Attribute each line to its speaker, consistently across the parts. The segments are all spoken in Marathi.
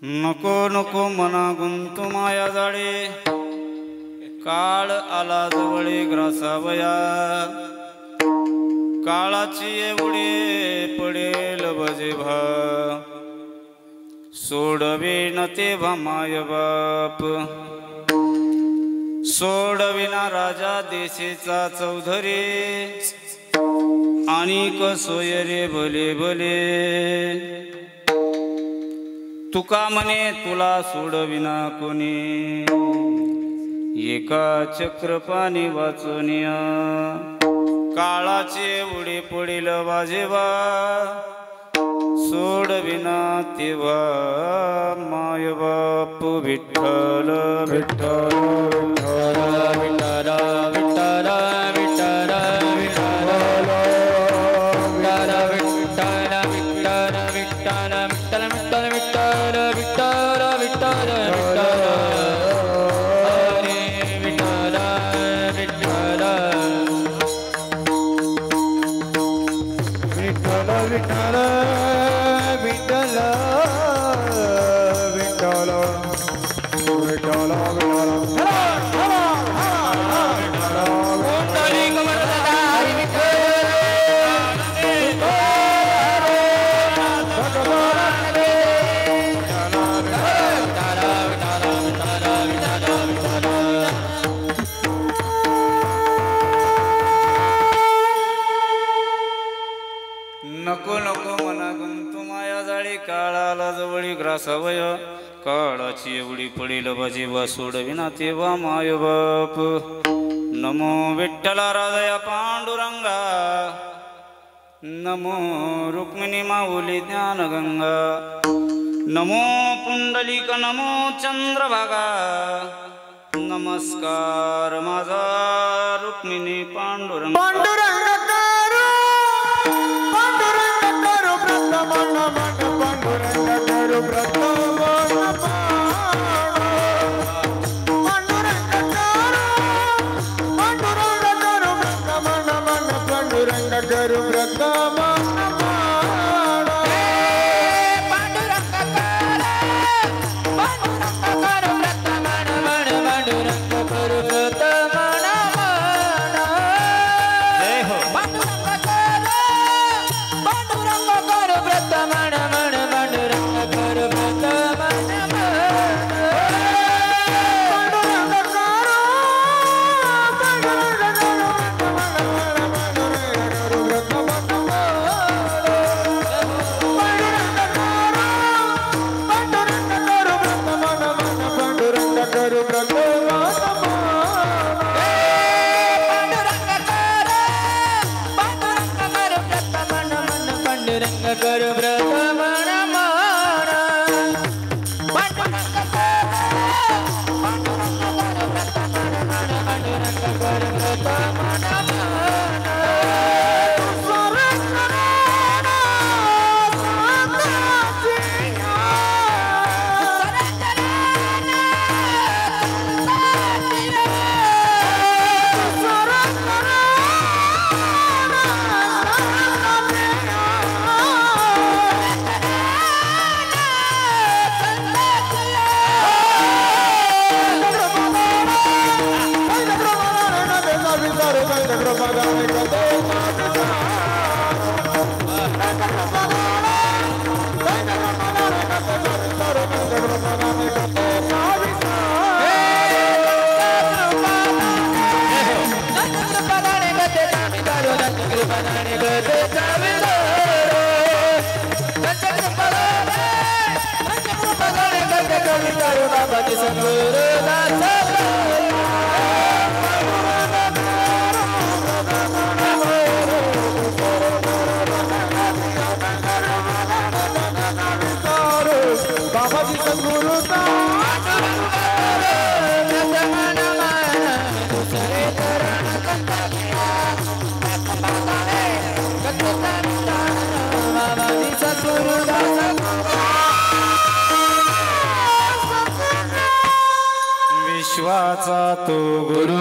Speaker 1: नको नको मना गुंतू माया जाळे काळ आला जवळे ग्रासावया काळाची एवढे पडेल बजेभा सोडविन तेव्हा माय बाप सोडविना राजा देशेचा चौधरी आणि कसोय रे भले भले तुका म्हणे तुला सोडविना कोणी एका चक्रपाणी वाचनिया काळाचे उडे पडेल वाजेवा सोडविना तेव्हा माय बाप विठ्ठल विठ्ठल विठ्ठल विठ्ठल विठ्ठल नको नको मना गुंतू माया जाळी काळाला जवळी ग्रासावय काळाची एवढी पडेल बजेवा सोडविना तेव्हा माय बाप नमो विठ्ठला राजया पांडुरंगा नमो रुक्मिणी माऊली ज्ञानगंगा नमो पुंडलिक नमो चंद्रभागा नमस्कार माझा रुक्मिणी पांडुरंग विश्वाचा तो गुरु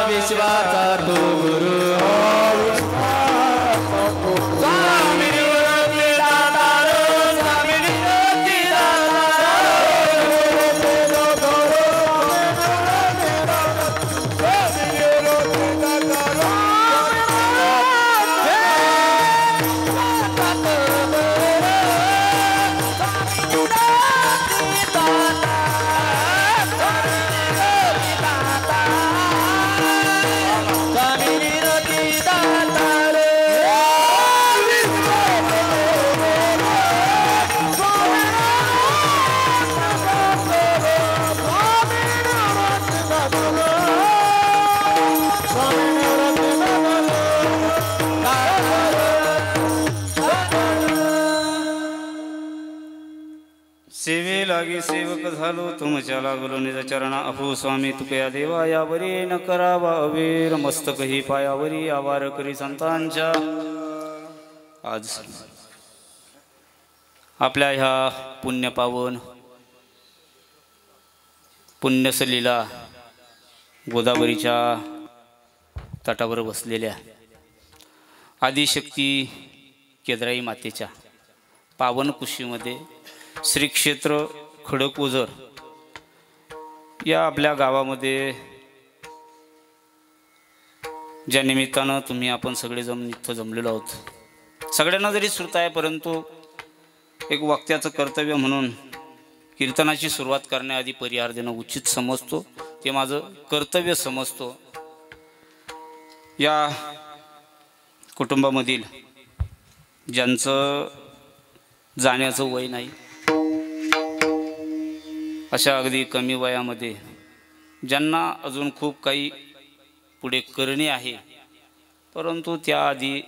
Speaker 1: विश्वाचा तो गुरु स्वामी सेवे लागी सेवक झालो तुमच्या लागलो निज चरणा अहो स्वामी तुकया देवा यावरी न करावा अवेर मस्तक ही पायावरी आवार करी संतांच्या। आज आपल्या ह्या पुण्यपावन पुण्यसलीला गोदावरीच्या तटावर बसलेल्या आदिशक्ती केद्राई मातेच्या पावन कुशीमध्ये श्री क्षेत्र खडकओझर या आपल्या गावामध्ये ज्या निमित्तानं तुम्ही आपण सगळेजण इथं जमलेलो आहोत। सगळ्यांना जरी श्रुत आहे परंतु एक वक्त्याचं कर्तव्य म्हणून कीर्तनाची सुरुवात करण्याआधी परिहार देणं उचित समजतो, ते माझं कर्तव्य समजतो। या कुटुंबामधील ज्यांचं जाण्याचं वय नाही अशा अगदी कमी वयामध्ये ज्यांना अजून खूप काही पुढे करणे आहे परंतु त्याआधी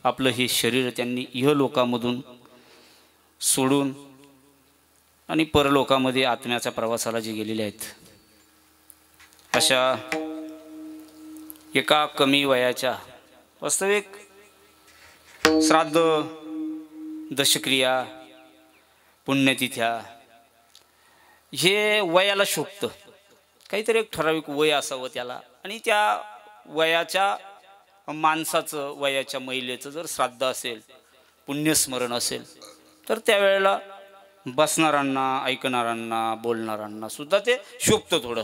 Speaker 1: आपलं हे शरीर त्यांनी इहलोकामधून सोडून आणि परलोकामध्ये आत्म्याच्या प्रवासाला जे गेलेले आहेत अशा एका कमी वयाच्या वास्तविक श्राद्ध दशक्रिया पुण्यतिथ्या हे वयाला शोभतं, काहीतरी एक ठराविक वय असावं त्याला। आणि त्या वयाच्या माणसाचं वयाच्या महिलेचं जर श्राद्ध असेल पुण्यस्मरण असेल तर त्यावेळेला बसणाऱ्यांना ऐकणाऱ्यांना बोलणाऱ्यांना सुद्धा ते शोभतं थोडं।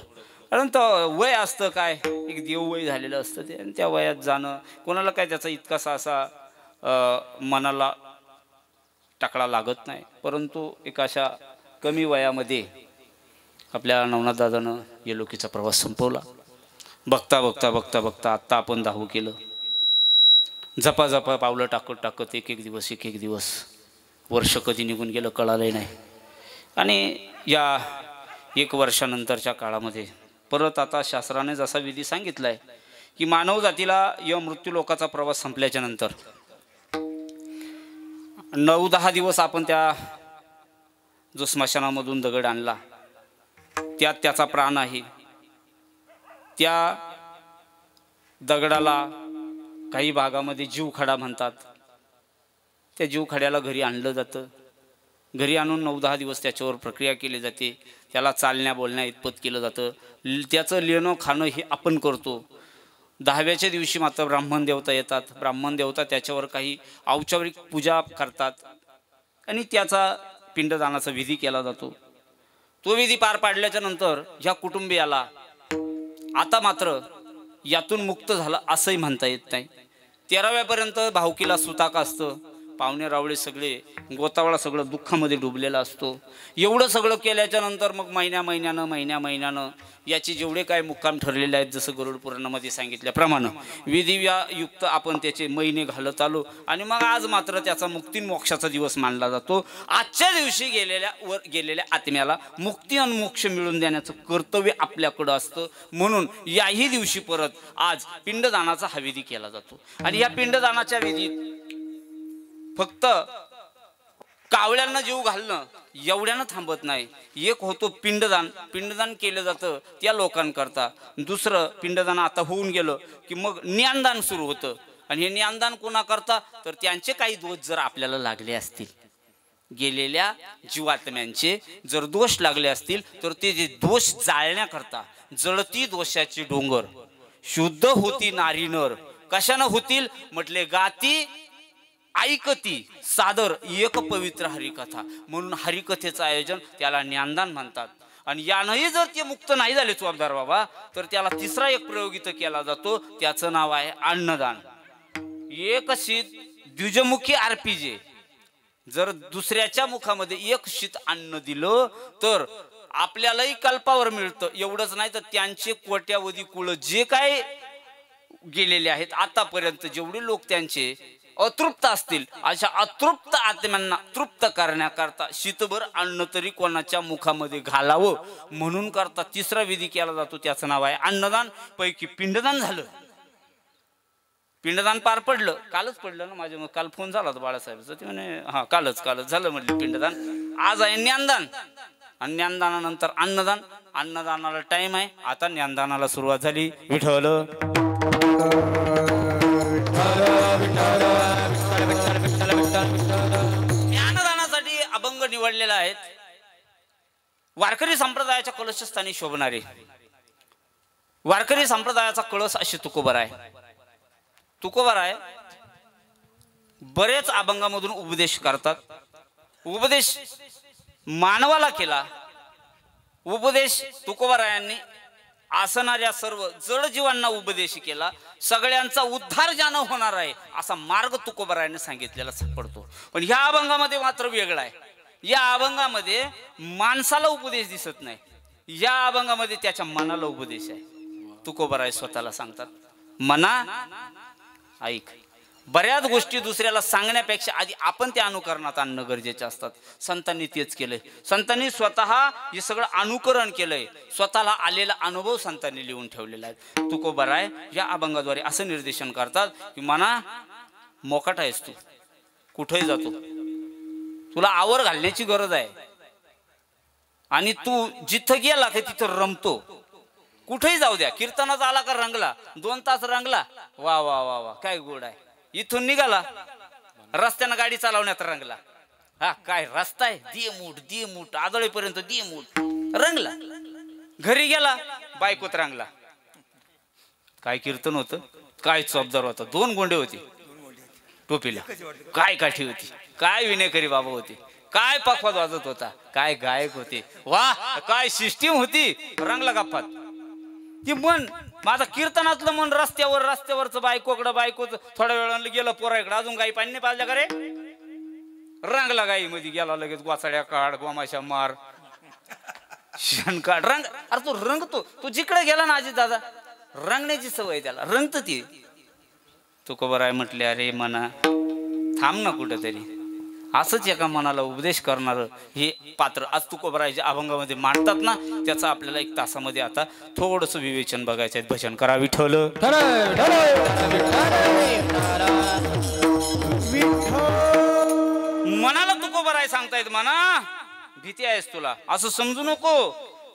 Speaker 1: कारण तर वय असतं काय एक देववय झालेलं असतं ते, आणि त्या वयात जाणं कोणाला काय त्याचा इतकासा असा मनाला टाकळा लागत नाही। परंतु एक अशा कमी वयामध्ये आपल्या नवनाथ दादानं येलोकीचा प्रवास संपवला। बघता बघता बघता बघता आत्ता आपण 10 केलं, झपा झपा पावलं टाकत टाकत एक एक दिवस वर्ष कधी निघून गेलं कळालंही नाही। आणि या 1 वर्षानंतरच्या काळामध्ये परत आता शास्त्राने जसा विधी सांगितला आहे की मानव जातीला या मृत्यूलोकाचा प्रवास संपल्याच्या नंतर 9-10 दिवस आपण त्या जो स्मशानामधून दगड आणला त्यात त्याचा प्राण आहे, त्या दगडाला काही भागामध्ये जीवखडा म्हणतात। त्या जीवखड्याला घरी आणलं जातं, घरी आणून 9-10 दिवस त्याच्यावर प्रक्रिया केली जाते, त्याला चालण्या बोलण्या इतपत केलं जातं, त्याचं लिहिणं खाणं हे आपण करतो। 10व्याच्या दिवशी मात्र ब्राह्मण देवता येतात, ब्राह्मण देवता त्याच्यावर काही औपचारिक पूजा करतात आणि त्याचा पिंडदानाचा विधी केला जातो। तो विधी पार पाडल्याच्या नंतर ह्या कुटुंबियाला आता मात्र यातून मुक्त झालं असंही म्हणता येत नाही। 13व्यापर्यंत भावकीला सुताक असतं, पाहुणे रावळे सगळे गोतावळा सगळं दुःखामध्ये डुबलेला असतो। एवढं सगळं केल्याच्या नंतर मग महिन्यानं याचे जेवढे काय मुक्काम ठरलेले आहेत जसं गरुड पुराणामध्ये सांगितल्याप्रमाणे विधियुक्त आपण त्याचे महिने घालत आलो आणि मग आज मात्र त्याचा मुक्तिमोक्षाचा दिवस मानला जातो। आजच्या दिवशी गेलेल्या आत्म्याला मुक्ती आणि मोक्ष मिळवून देण्याचं कर्तव्य आपल्याकडं असतं, म्हणून याही दिवशी परत आज पिंडदानाचा हा विधी केला जातो। आणि या पिंडदानाच्या विधीत फक्त कावळ्यांना जीव घालणं एवढ्यानं थांबत नाही। एक होतो पिंडदान केलं जातं त्या लोकांकरता, दुसरं पिंडदान आता होऊन गेलं की मग ज्ञानदान सुरू होतं। आणि हे ज्ञानदान कोणाकरता तर त्यांचे काही दोष जर आपल्याला लागले असतील, गेलेल्या जीवात्म्यांचे जर दोष लागले असतील तर ते जे दोष जाळण्याकरता जळती दोषाची डोंगर शुद्ध होती नारी नर कशानं होतील म्हटले गाती ऐकती सादर एक पवित्र हरिकथा, म्हणून हरिकथेचं आयोजन त्याला ज्ञानदान म्हणतात। आणि यानंही जर ते मुक्त नाही झाले जबाबदार बाबा तर त्याला तिसरा एक प्रयोग इथं केला जातो, त्याचं नाव आहे अन्नदान। एक शीत द्विजमुखी आरपीजे जर दुसऱ्याच्या मुखामध्ये एक शीत अन्न दिलं तर आपल्यालाही कल्पावर मिळतं। एवढंच नाही तर त्यांचे कोट्यावधी कुळ जे काय गेलेले आहेत आतापर्यंत जेवढे लोक त्यांचे अतृप्त असतील अशा अतृप्त आत्म्यांना तृप्त करण्याकरता शीतभर अन्न तरी कोणाच्या मुखामध्ये घालावं म्हणून करता तिसरा विधी केला जातो, त्याचं नाव आहे अन्नदान। पैकी पिंडदान झालं, पिंडदान पार पडलं, कालच पडलं ना माझ्या, मग काल फोन झाला होता बाळासाहेबचा, ते म्हणे हा कालच झालं म्हटलं पिंडदान. आज आहे ज्ञानदान, आणि ज्ञानदानानंतर अन्नदान. अन्नदानाला टाइम आहे, आता ज्ञानदानाला सुरुवात झाली. विठ्ठल ज्ञानदानासाठी अभंग निवडलेला आहेत. वारकरी संप्रदायाच्या कलशस्थानी शोभणारे वारकरी संप्रदायाचा कळस अशी तुकोबराय. तुकोबराय बरेच अभंगामधून उपदेश करतात. उपदेश मानवाला केला. उपदेश तुकोबरायांनी असणाऱ्या सर्व जड जीवांना उपदेश केला. सगळ्यांचा उद्धार ज्यानं होणार आहे असा मार्ग तुकोबरायांनी सांगितलेला सापडतो. पण ह्या अभंगामध्ये मात्र वेगळा आहे. या अभंगामध्ये माणसाला उपदेश दिसत नाही, या अभंगामध्ये त्याच्या मनाला उपदेश आहे. तुकोबराय स्वतःला सांगतात, मना ऐक. बऱ्याच गोष्टी दुसऱ्याला सांगण्यापेक्षा आधी आपण त्या अनुकरणात आणणं गरजेचे असतात. संतांनी तेच केलंय. संतांनी स्वतः हे सगळं अनुकरण केलंय. स्वतःला आलेला अनुभव संतांनी लिहून ठेवलेला आहे. तुकोबराय या अभंगाद्वारे असं निर्देशन करतात की मना मोकाट आहेस तू, कुठेही जातो, तुला आवर घालण्याची गरज आहे, आणि तू जिथं गेला की तिथं रमतो. कुठेही जाऊ द्या, कीर्तनात आला का रंगला, 2 तास रंगला, वा वा वा वा काय गोड आहे. इथून निघाला रस्त्यानं गाडी चालवण्यात रंगला, हा काय रस्ता आहे, दे मूठ आदळेपर्यंत दे मूठ रंगला. घरी गेला बायकोत रंगला. काय कीर्तन होतं, काय चोपदार होता, 2 गोंडे होते टोपीला, काय काठी होती, काय विनेकरी बाबा होते, काय पखवाद वाजत होता, काय गायक होते, वा काय सिस्टीम होती. रंगला गप्पात. ती मन माझा कीर्तनातलं मन रस्त्यावरचं बायकोच थोड्या वेळानं गेलं पोराकडे, अजून गाई पाणी नाही पाजल्या का रे, रंगला गाई मध्ये गेला लगेच, गोचाड्या काढ, गोमाशा मार, शेण काढ, रंग. अरे तू रंगतो, तू जिकडे गेला ना आजी दादा, रंगण्याची सवय त्याला, रंगत ती. तुकोबराय म्हटले, अरे मना थांब ना कुठेतरी. असंच एका मनाला उपदेश करणार हे पात्र आज तुकोबरायच्या अभंगामध्ये मांडतात ना, त्याचा आपल्याला 1 तासामध्ये आता थोडंसं विवेचन बघायचं आहे. भजन करा विठ्ठल. मनाला तुकोबराय सांगतायत, मना भीती आहेस तुला, असं समजू नको,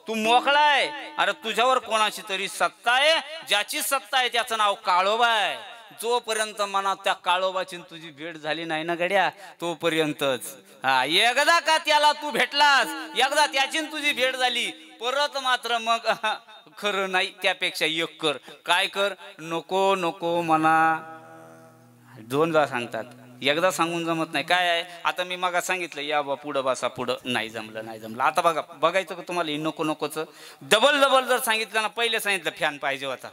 Speaker 1: तू मोकळा आहे. अरे तुझ्यावर कोणाची तरी सत्ता आहे, ज्याची सत्ता आहे त्याचं नाव काळोबा आहे. जोपर्यंत मनात त्या काळोबाची तुझी भेट झाली नाही ना गड्या, तोपर्यंतच. हा एकदा का त्याला तू भेटलास, एकदा त्याची तुझी भेट झाली, परत मात्र मग खरं नाही. त्यापेक्षा एक कर, काय कर, नको नको मना. 2दा सांगतात, एकदा सांगून जमत नाही. काय आहे आता मी मग सांगितलं, या बा पुढं बसा, पुढं नाही जमलं. आता बघायचं का तुम्हाला नको नकोच. डबल जर सांगितलं ना, पहिले सांगितलं फॅन पाहिजे होता.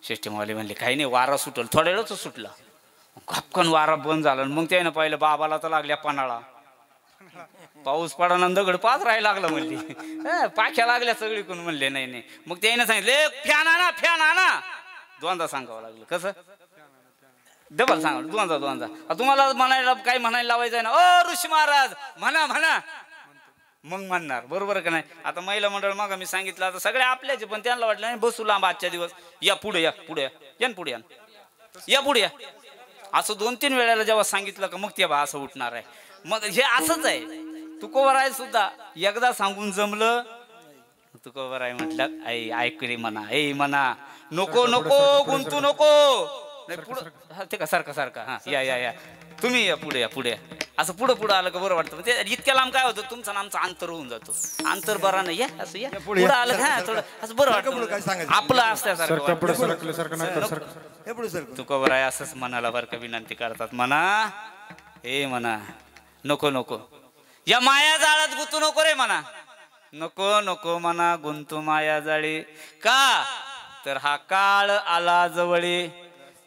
Speaker 1: सिस्टीमवाले म्हणले काही नाही, वारा सुटल. थोड्या वेळच सुटला, खपकन वारा बंद झाला. मग त्यानं पाहिलं बाबाला तर लागल्या पन्हाळा, पाऊस पडा दगड पाच राहायला लागला म्हणली, पाख्या लागल्या सगळीकडून. म्हणले नाही. मग त्यानं सांगितले फॅन आणा. 2दा सांगावं लागलं. कसं डबल सांगा, 2दा. तुम्हाला म्हणायला लावायचं आहे ना, ओ ऋषी महाराज म्हणा, मग म्हणणार, बरोबर का नाही. आता महिला मंडळ मग मी सांगितलं, आता सगळे आपल्याचे, पण त्यांना वाटलं नाही बसू लांब आजच्या दिवस, या पुढे या असं 2-3 वेळेला जेव्हा सांगितलं का मग ते बा असं उठणार आहे. मग हे असंच आहे. तुकोबराय सुद्धा एकदा सांगून जमलं. तुकोबराय म्हटलं, ऐकले म्हणा, नको गुंतू नको. ते का सारखा हा या तुम्ही या पुढे असं पुढं आलं का बरं वाटतं. ते इतक्या लांब काय होतं, तुमचं आमचं अंतर होऊन जातो. अंतर बरा नाही, या असं या पुढं आलं का थोडं असं बरं वाटतं, आपलं असल्यासारखं. तुकोबराय असंच मनाला बरं का विनंती करतात, म्हणा नको या माया जाळात गुंतू नको रे म्हणा. नको म्हणा गुंतू माया जाळी. का तर हा काळ आला जवळी,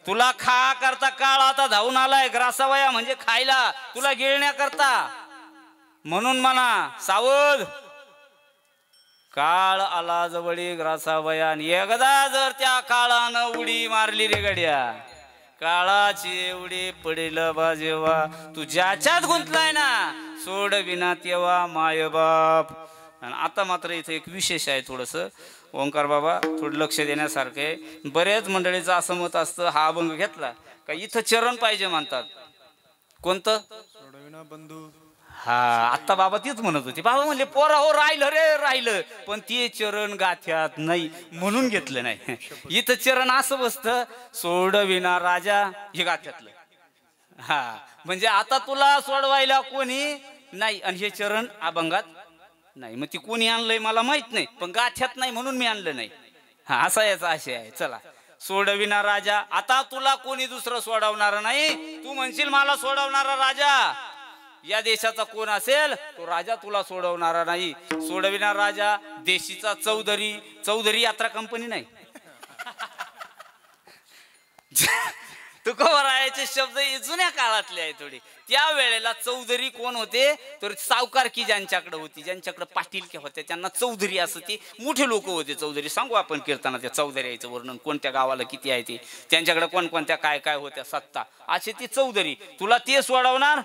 Speaker 1: तुला खा करता काळ आता धावून आलाय. ग्रासावया म्हणजे खायला, तुला गिळण्या करता. म्हणून म्हणा सावध, काळ आला जवळी ग्रासावया. एकदा जर त्या काळानं उडी मारली रे गड्या, काळाची उडी पडेल बा जेव्हा. तू ज्याच्यात गुंतलाय ना, सोड विना तेव्हा माय बाप. आणि आता मात्र इथे एक विशेष आहे थोडस. ओंकार बाबा थोडं लक्ष देण्यासारखं आहे. बरेच मंडळीचं असं मत असतं हा अभंग घेतला का इथं चरण पाहिजे म्हणतात. कोणतं
Speaker 2: बंधू?
Speaker 1: हा आत्ता बाबा तीच म्हणत होती. बाबा म्हणले पोरा हो राहिलं रे राहिलं, पण ते चरण गाथ्यात नाही म्हणून घेतलं नाही. इथं चरण असं बसतं सोडविना राजा हे गाथ्यातलं. हा म्हणजे आता तुला सोडवायला कोणी नाही आणि हे चरण अभंगात नाही. मग ती कोणी आणलंय मला माहित नाही, पण गाथ्यात नाही म्हणून मी आणलं नाही. हा असा याचा आशय आहे. चला सोडविना राजा, आता तुला कोणी दुसरं सोडवणार नाही. तू म्हणशील मला सोडवणारा राजा या देशाचा कोण असेल तो राजा तुला सोडवणारा नाही. सोडविना राजा देशीचा चौधरी. चौधरी यात्रा कंपनी नाही. तुकोबरायाचे शब्द जुन्या काळातले आहे थोडी. त्या वेळेला चौधरी कोण होते तर सावकारकी ज्यांच्याकडे होती, ज्यांच्याकडे पाटीलक्या होत्या त्यांना चौधरी असं ते मोठे लोक होते चौधरी. सांगू आपण कीर्तनात त्या चौधरी यायचं वर्णन, कोणत्या गावाला किती आहे ते, त्यांच्याकडे कोणकोणत्या काय काय होत्या सत्ता, असे ती चौधरी. तुला ते सोडवणार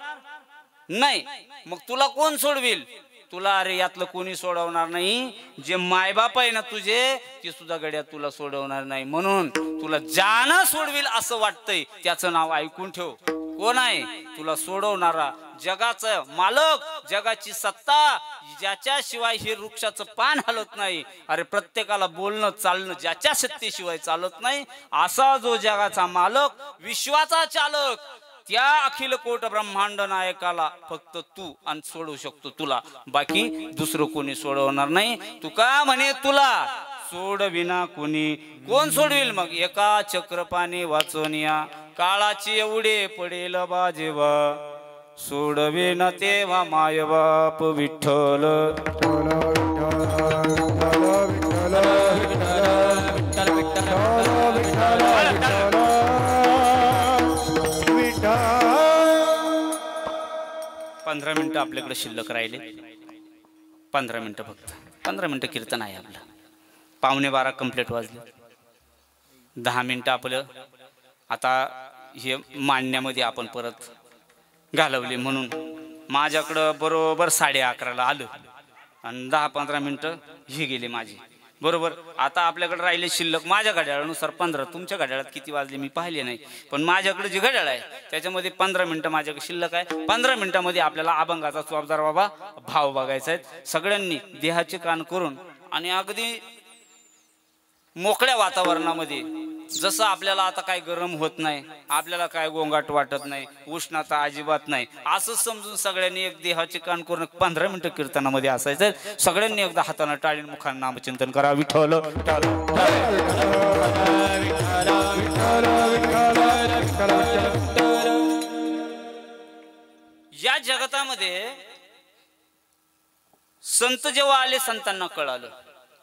Speaker 1: नाही, मग तुला कोण सोडविल? तुला अरे यातलं कोणी सोडवणार नाही. जे मायबाप आहे ना तुझे ते सुद्धा गड्यात तुला सोडवणार नाही. म्हणून तुला ज्यानं सोडविल असं वाटतंय त्याचं नाव ऐकून ठेव. कोण आहे तुला सोडवणारा? जगाचा मालक, जगाची सत्ता, ज्याच्याशिवाय हे वृक्षाचं पान हलत नाही. अरे प्रत्येकाला बोलणं चालणं ज्याच्या सत्तेशिवाय चालत नाही, असा जो जगाचा मालक, विश्वाचा चालक, त्या अखिल कोट ब्रह्मांड नायकाला फक्त तू आणि सोडवू शकतो तुला. बाकी दुसरं कोणी सोडवणार नाही. तुका म्हणे तुला सोडविना कोणी कोण सोडविल? मग एका चक्रपाणी वाचवनिया काळाची एवढे पडेल बाजेवा. सोडविना तेव्हा मायबाप विठ्ठल. पंधरा मिनिटं आपल्याकडे शिल्लक राहिले. 15 मिनिटं फक्त. 15 मिनिटं कीर्तन आहे आपलं. 11:15 कंप्लीट वाजले. 10 मिनिटं आपलं आता हे मांडण्यामध्ये आपण परत घालवले. म्हणून माझ्याकडं बरोबर 11:30ला आलं आणि 10-15 मिनिटं ही गेली माझी. बरोबर आता आपल्याकडे राहिले शिल्लक माझ्या घड्याळानुसार 15. तुमच्या घड्याळात किती वाजले मी पाहिले नाही, पण माझ्याकडे जे घड्याळ आहे त्याच्यामध्ये 15 मिनिटं माझ्याकडे शिल्लक आहे. 15 मिनिटामध्ये आपल्याला अभंगाचा चोपदार बाबा भाव बघायचा आहे. सगळ्यांनी देहाचे कान करून आणि अगदी मोकळ्या वातावरणामध्ये, जसं आपल्याला आता काय गरम होत नाही, आपल्याला काय गोंगाट वाटत नाही, उष्णता अजिबात नाही, असं समजून सगळ्यांनी एक देहाचे कान करून 15 मिनिटं कीर्तनामध्ये असायचं. सगळ्यांनी एकदा हातानं टाळीन मुखानं नामचिंतन करा. विठ्ठल या जगतामध्ये संत जेव्हा आले संतांना कळालं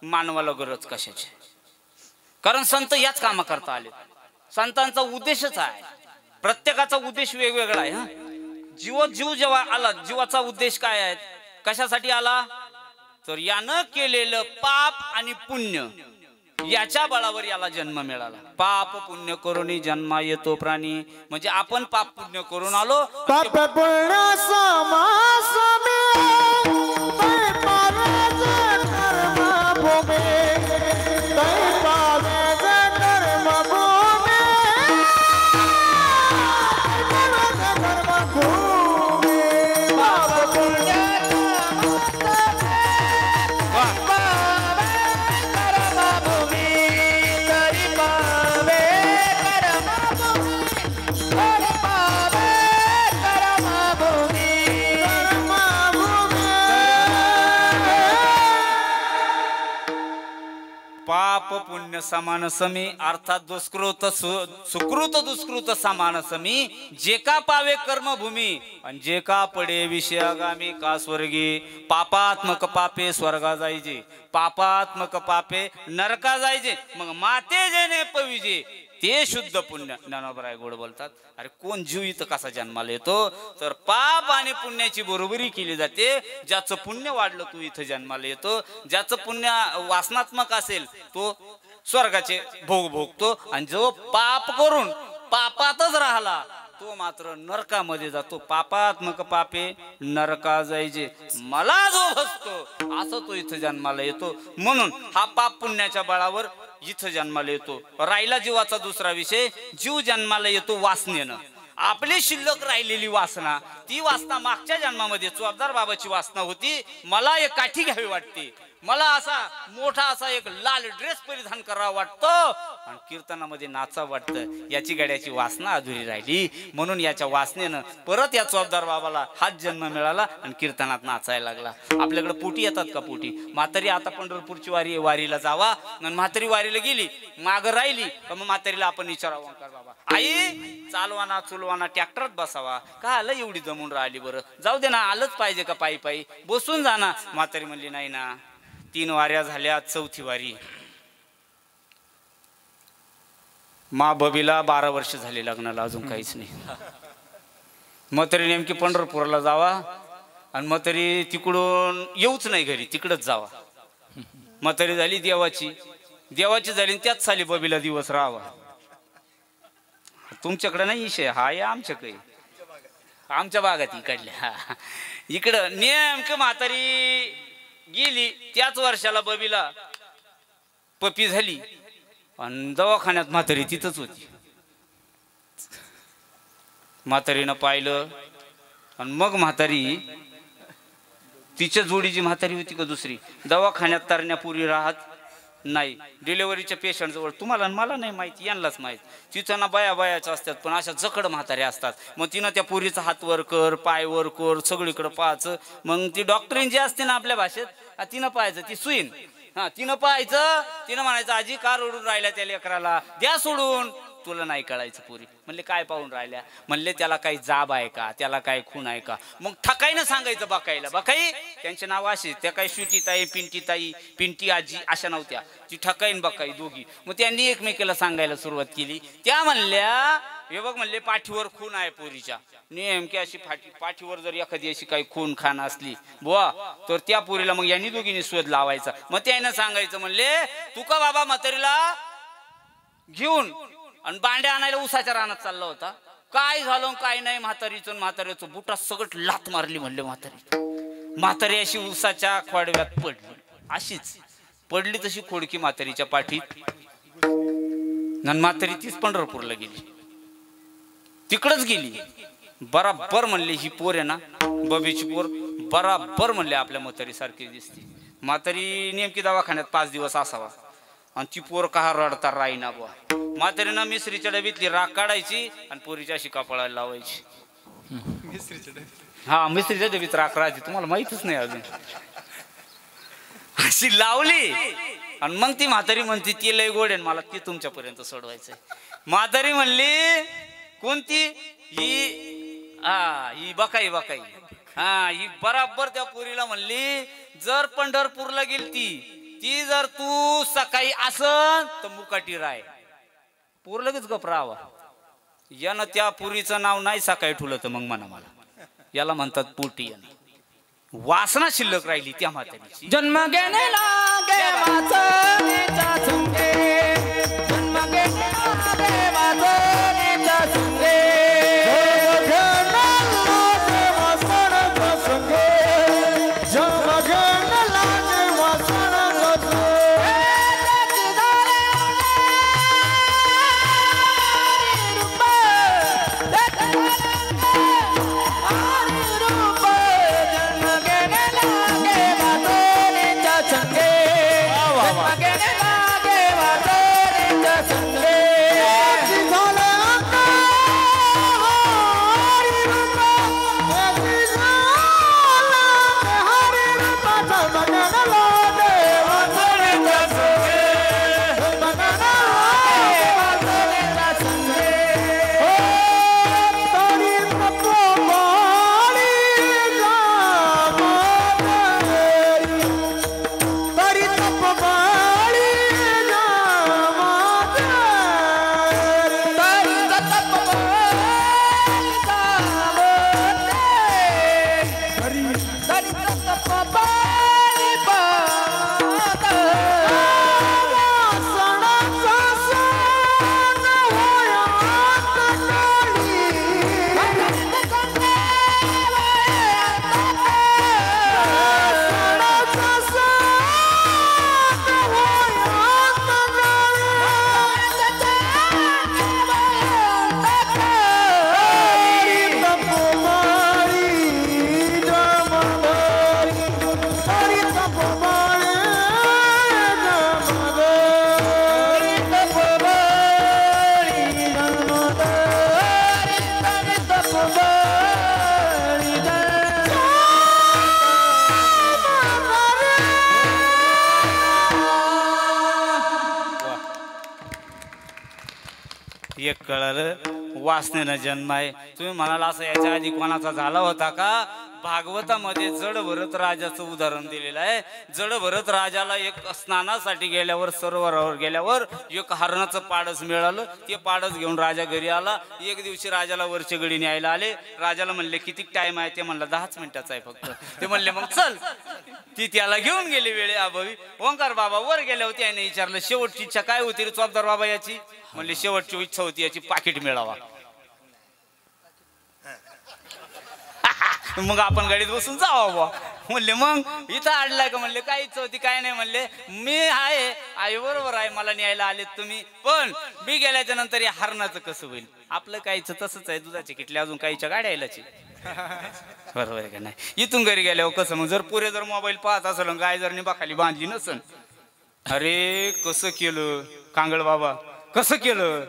Speaker 1: मानवाला गरज कशाची. कारण संत याच कामा करता आले. संतांचा उद्देशच आहे. प्रत्येकाचा उद्देश वेगवेगळा आहे. जीव जेव्हा आला, जीवाचा उद्देश काय आहे, कशासाठी आला तर यानं केलेलं पाप आणि पुण्य याच्या बळावर याला जन्म मिळाला. पाप पुण्य करून जन्मा येतो प्राणी. म्हणजे आपण पाप पुण्य करून आलो.
Speaker 2: पाप
Speaker 1: पाप पुण्य समान समी, अर्थात दुष्कृत सुकृत दुष्कृत समान समी. जे का पावे कर्मभूमी आणि जे का पडे विषयागामी का स्वर्गी. पापात्मक पापे स्वर्गा जायचे, पापात्मक पापे नरका जायचे. मग माते जेने पविजे ते शुद्ध पुण्य. ज्ञानोबराय गोड बोलतात. अरे कोण जीव इथं कसा जन्माला येतो तर पाप आणि पुण्याची बरोबरी केली जाते. ज्याचं पुण्य वाढलं तो इथं जन्माला येतो. ज्याचं पुण्य वासनात्मक असेल तो स्वर्गाचे भोग भोगतो. आणि जो पाप करून पापातच राहिला तो मात्र नरकामध्ये जातो. पापात्मक पापे नरका जायचे. मला जो भजतो असं तो इथं जन्माला येतो. म्हणून हा पाप पुण्याच्या बळावर इथं जन्माला येतो. राहिला जीवाचा दुसरा विषय. जीव जन्माला येतो वासनेनं. आपली शिल्लक राहिलेली वासना, ती वासना मागच्या जन्मामध्ये चोपदार बाबाची वासना होती. मला एक काठी घ्यावी वाटते, मला असा मोठा असा एक लाल ड्रेस परिधान करावा वाटतो आणि कीर्तनामध्ये नाचा वाटतं. याची गाड्याची वासना अधुरी राहिली. म्हणून याच्या वासनेनं परत या चोपदार बाबाला हाच जन्म मिळाला आणि कीर्तनात नाचायला लागला. आपल्याकडे पोटी येतात का? पोटी म्हातारी आता पंढरपूरची वारी आहे, वारीला जावा. आणि म्हातारी वारीला गेली, माग राहिली तर मग म्हातारीला आपण विचारावं, ओंकार बाबा आई चालवाना चुलवाना ट्रॅक्टरात बसावा का आलं एवढी जमून राहिली, बरं जाऊ दे ना, आलंच पाहिजे का पायी पायी, बसून जाना. म्हातारी म्हणली नाही ना, 3 वाऱ्या झाल्या, 4थी वारी. मा बबीला 12 वर्ष झाली लग्नाला, अजून काहीच नाही. मग तरी नेमकी पंढरपूरला जावा आणि मग तरी तिकडून येऊच नाही घरी, तिकडच जावा. मग तरी झाली देवाची झाली, त्याच साली बबीला दिवस राहावा. तुमच्याकडे नाही विषय हा, आहे आमच्याकडे, आमच्या भागात इकडल्या. इकडं नेमकं म्हातारी गेली, त्याच वर्षाला बबीला पपी झाली आणि दवाखान्यात म्हातारी तिथंच होती. म्हातारीनं पाहिलं आणि मग म्हातारी, तिच्या जोडीची म्हातारी होती का दुसरी, दवाखान्यात तरण्यापुरी राहत नाही, डिलेव्हरीच्या पेशंट जवळ. तुम्हाला मला नाही माहिती, यांनाच माहित. तिथं ना बायाच्या असतात, पण अशा जकड म्हाताऱ्या असतात. मग तिनं त्या पोरीचा हात वर कर, पाय वर कर, सगळीकडे पाहायचं. मग ती डॉक्टरीन जी असते ना आपल्या भाषेत, तिनं पाहायचं, ती सुईन, हा तिनं पाहायचं. तिनं म्हणायचं आजी का रडून राहिल्या त्या लेकराला, द्या सोडून. तुला नाही कळायचं. पोरी म्हणले काय पाहून राहिल्या, म्हणले त्याला काही जाब आहे का, त्याला काय खून आहे का. मग ठकाईनं सांगायचं बकाईला. बकाई त्यांचे नाव असे, त्या काही स्वीटीताई, पिंटीताई, पिंटी आजी अशा नव्हत्या, ती ठकाईन बकाई दोघी. मग त्यांनी एकमेकीला सांगायला सुरुवात केली. त्या म्हणल्या हे बघ म्हणले पाठीवर खून आहे पोरीच्या. नेमकी अशी पाठीवर जर एखादी अशी काही खून खाण असली बुवा, तर त्या पोरीला मग यांनी दोघींनी शोध लावायचा. मग त्यानं सांगायचं म्हणले तू का बाबा म्हातारीला घेऊन आणि बांड्या आणायला उसाच्या रानात चालला होता, काय झालं काय नाही. म्हातारीचं बुटा सगळं लात मारली म्हणले म्हातारी अशी उसाच्या खोडव्यात पडली, अशीच पडली तशी खोडकी म्हातारीच्या पाठीत. म्हातारी तीच पंढरपूरला गेली, तिकडच गेली. बराबर म्हणले ही पोर आहे ना, बबीची पोर बराबर म्हणले आपल्या म्हातारी सारखी दिसते. म्हातारी नेमकी दवाखान्यात 5 दिवस असावा आणि ती पोर का रडता राहीना बुवा. म्हातारीनं मिसरीच्या डबीतली राख काढायची आणि पोरीच्या अशी कपाळाला लावायची. हा मिसरीच्या डबीत राख राहायची, तुम्हाला माहितच नाही अजून. अशी लावली आणि मग ती म्हातारी म्हणते ती लय गोड आहे, मला ती तुमच्यापर्यंत सोडवायचंय. म्हातारी म्हणली कोणती ही, ही बकाई. हा ही बराबर त्या पोरीला म्हणली जर पंढरपूरला गेलती ती जर तू सकाळी असन तर मुकाटी राय. पोर लगेच गप राहावा. यानं त्या पुरीचं नाव नाही सकाळी ठुलं तर मग म्हणा मला, याला म्हणतात पोटी. यानं वासना शिल्लक राहिली त्या म्हातारीची.
Speaker 2: जन्म घेणे लागे वाचनेच्या संगे, जन्म घेणे लागे वाचनेच्या संगे,
Speaker 3: संगे
Speaker 1: कळालं वासनेनं जन्म आहे. तुम्ही म्हणाला असं याच्या आधी कोणाचा झाला होता का? भागवतामध्ये जड भरत राजाचं उदाहरण दिलेलं आहे. जड भरत राजाला एक स्नानासाठी गेल्यावर सरोवरावर गेल्यावर एक हरणाचं पाडस मिळालं. ते पाडस घेऊन राजा घरी आला. एक दिवशी राजाला वरचे गडी न्यायला आले. राजाला म्हणले किती टाइम आहे? ते म्हणलं 10 मिनिटाचा आहे फक्त. ते म्हणले मग चल. ती त्याला घेऊन गेली वेळे अभावी. ओंकार बाबा वर गेले होते. याने विचारलं शेवटची इच्छा काय होती रे चोपदार बाबा याची? म्हणले शेवटची इच्छा होती याची पाकिट मिळावा. मग आपण गाडीत बसून जावा बा. म्हणले मग इथं अडलाय का? म्हणले काय इच्छा होती काय नाही. म्हणले मी आहे आई बरोबर आहे मला न्यायला आलेत तुम्ही. पण मी गेल्याच्या नंतर या हरणाचं कसं होईल? आपलं काहीच तसंच आहे. दुधाचे किटले अजून काहीच्या गाड्या यायलाची. बरोबर आहे का नाही? इथून घरी गेल्यावर कसं मग जर पुरे जर मोबाईल पाहत असेल गाय जर निबाखाली बांधली नसन. अरे कसं केलं कांगळ बाबा कसं केलं?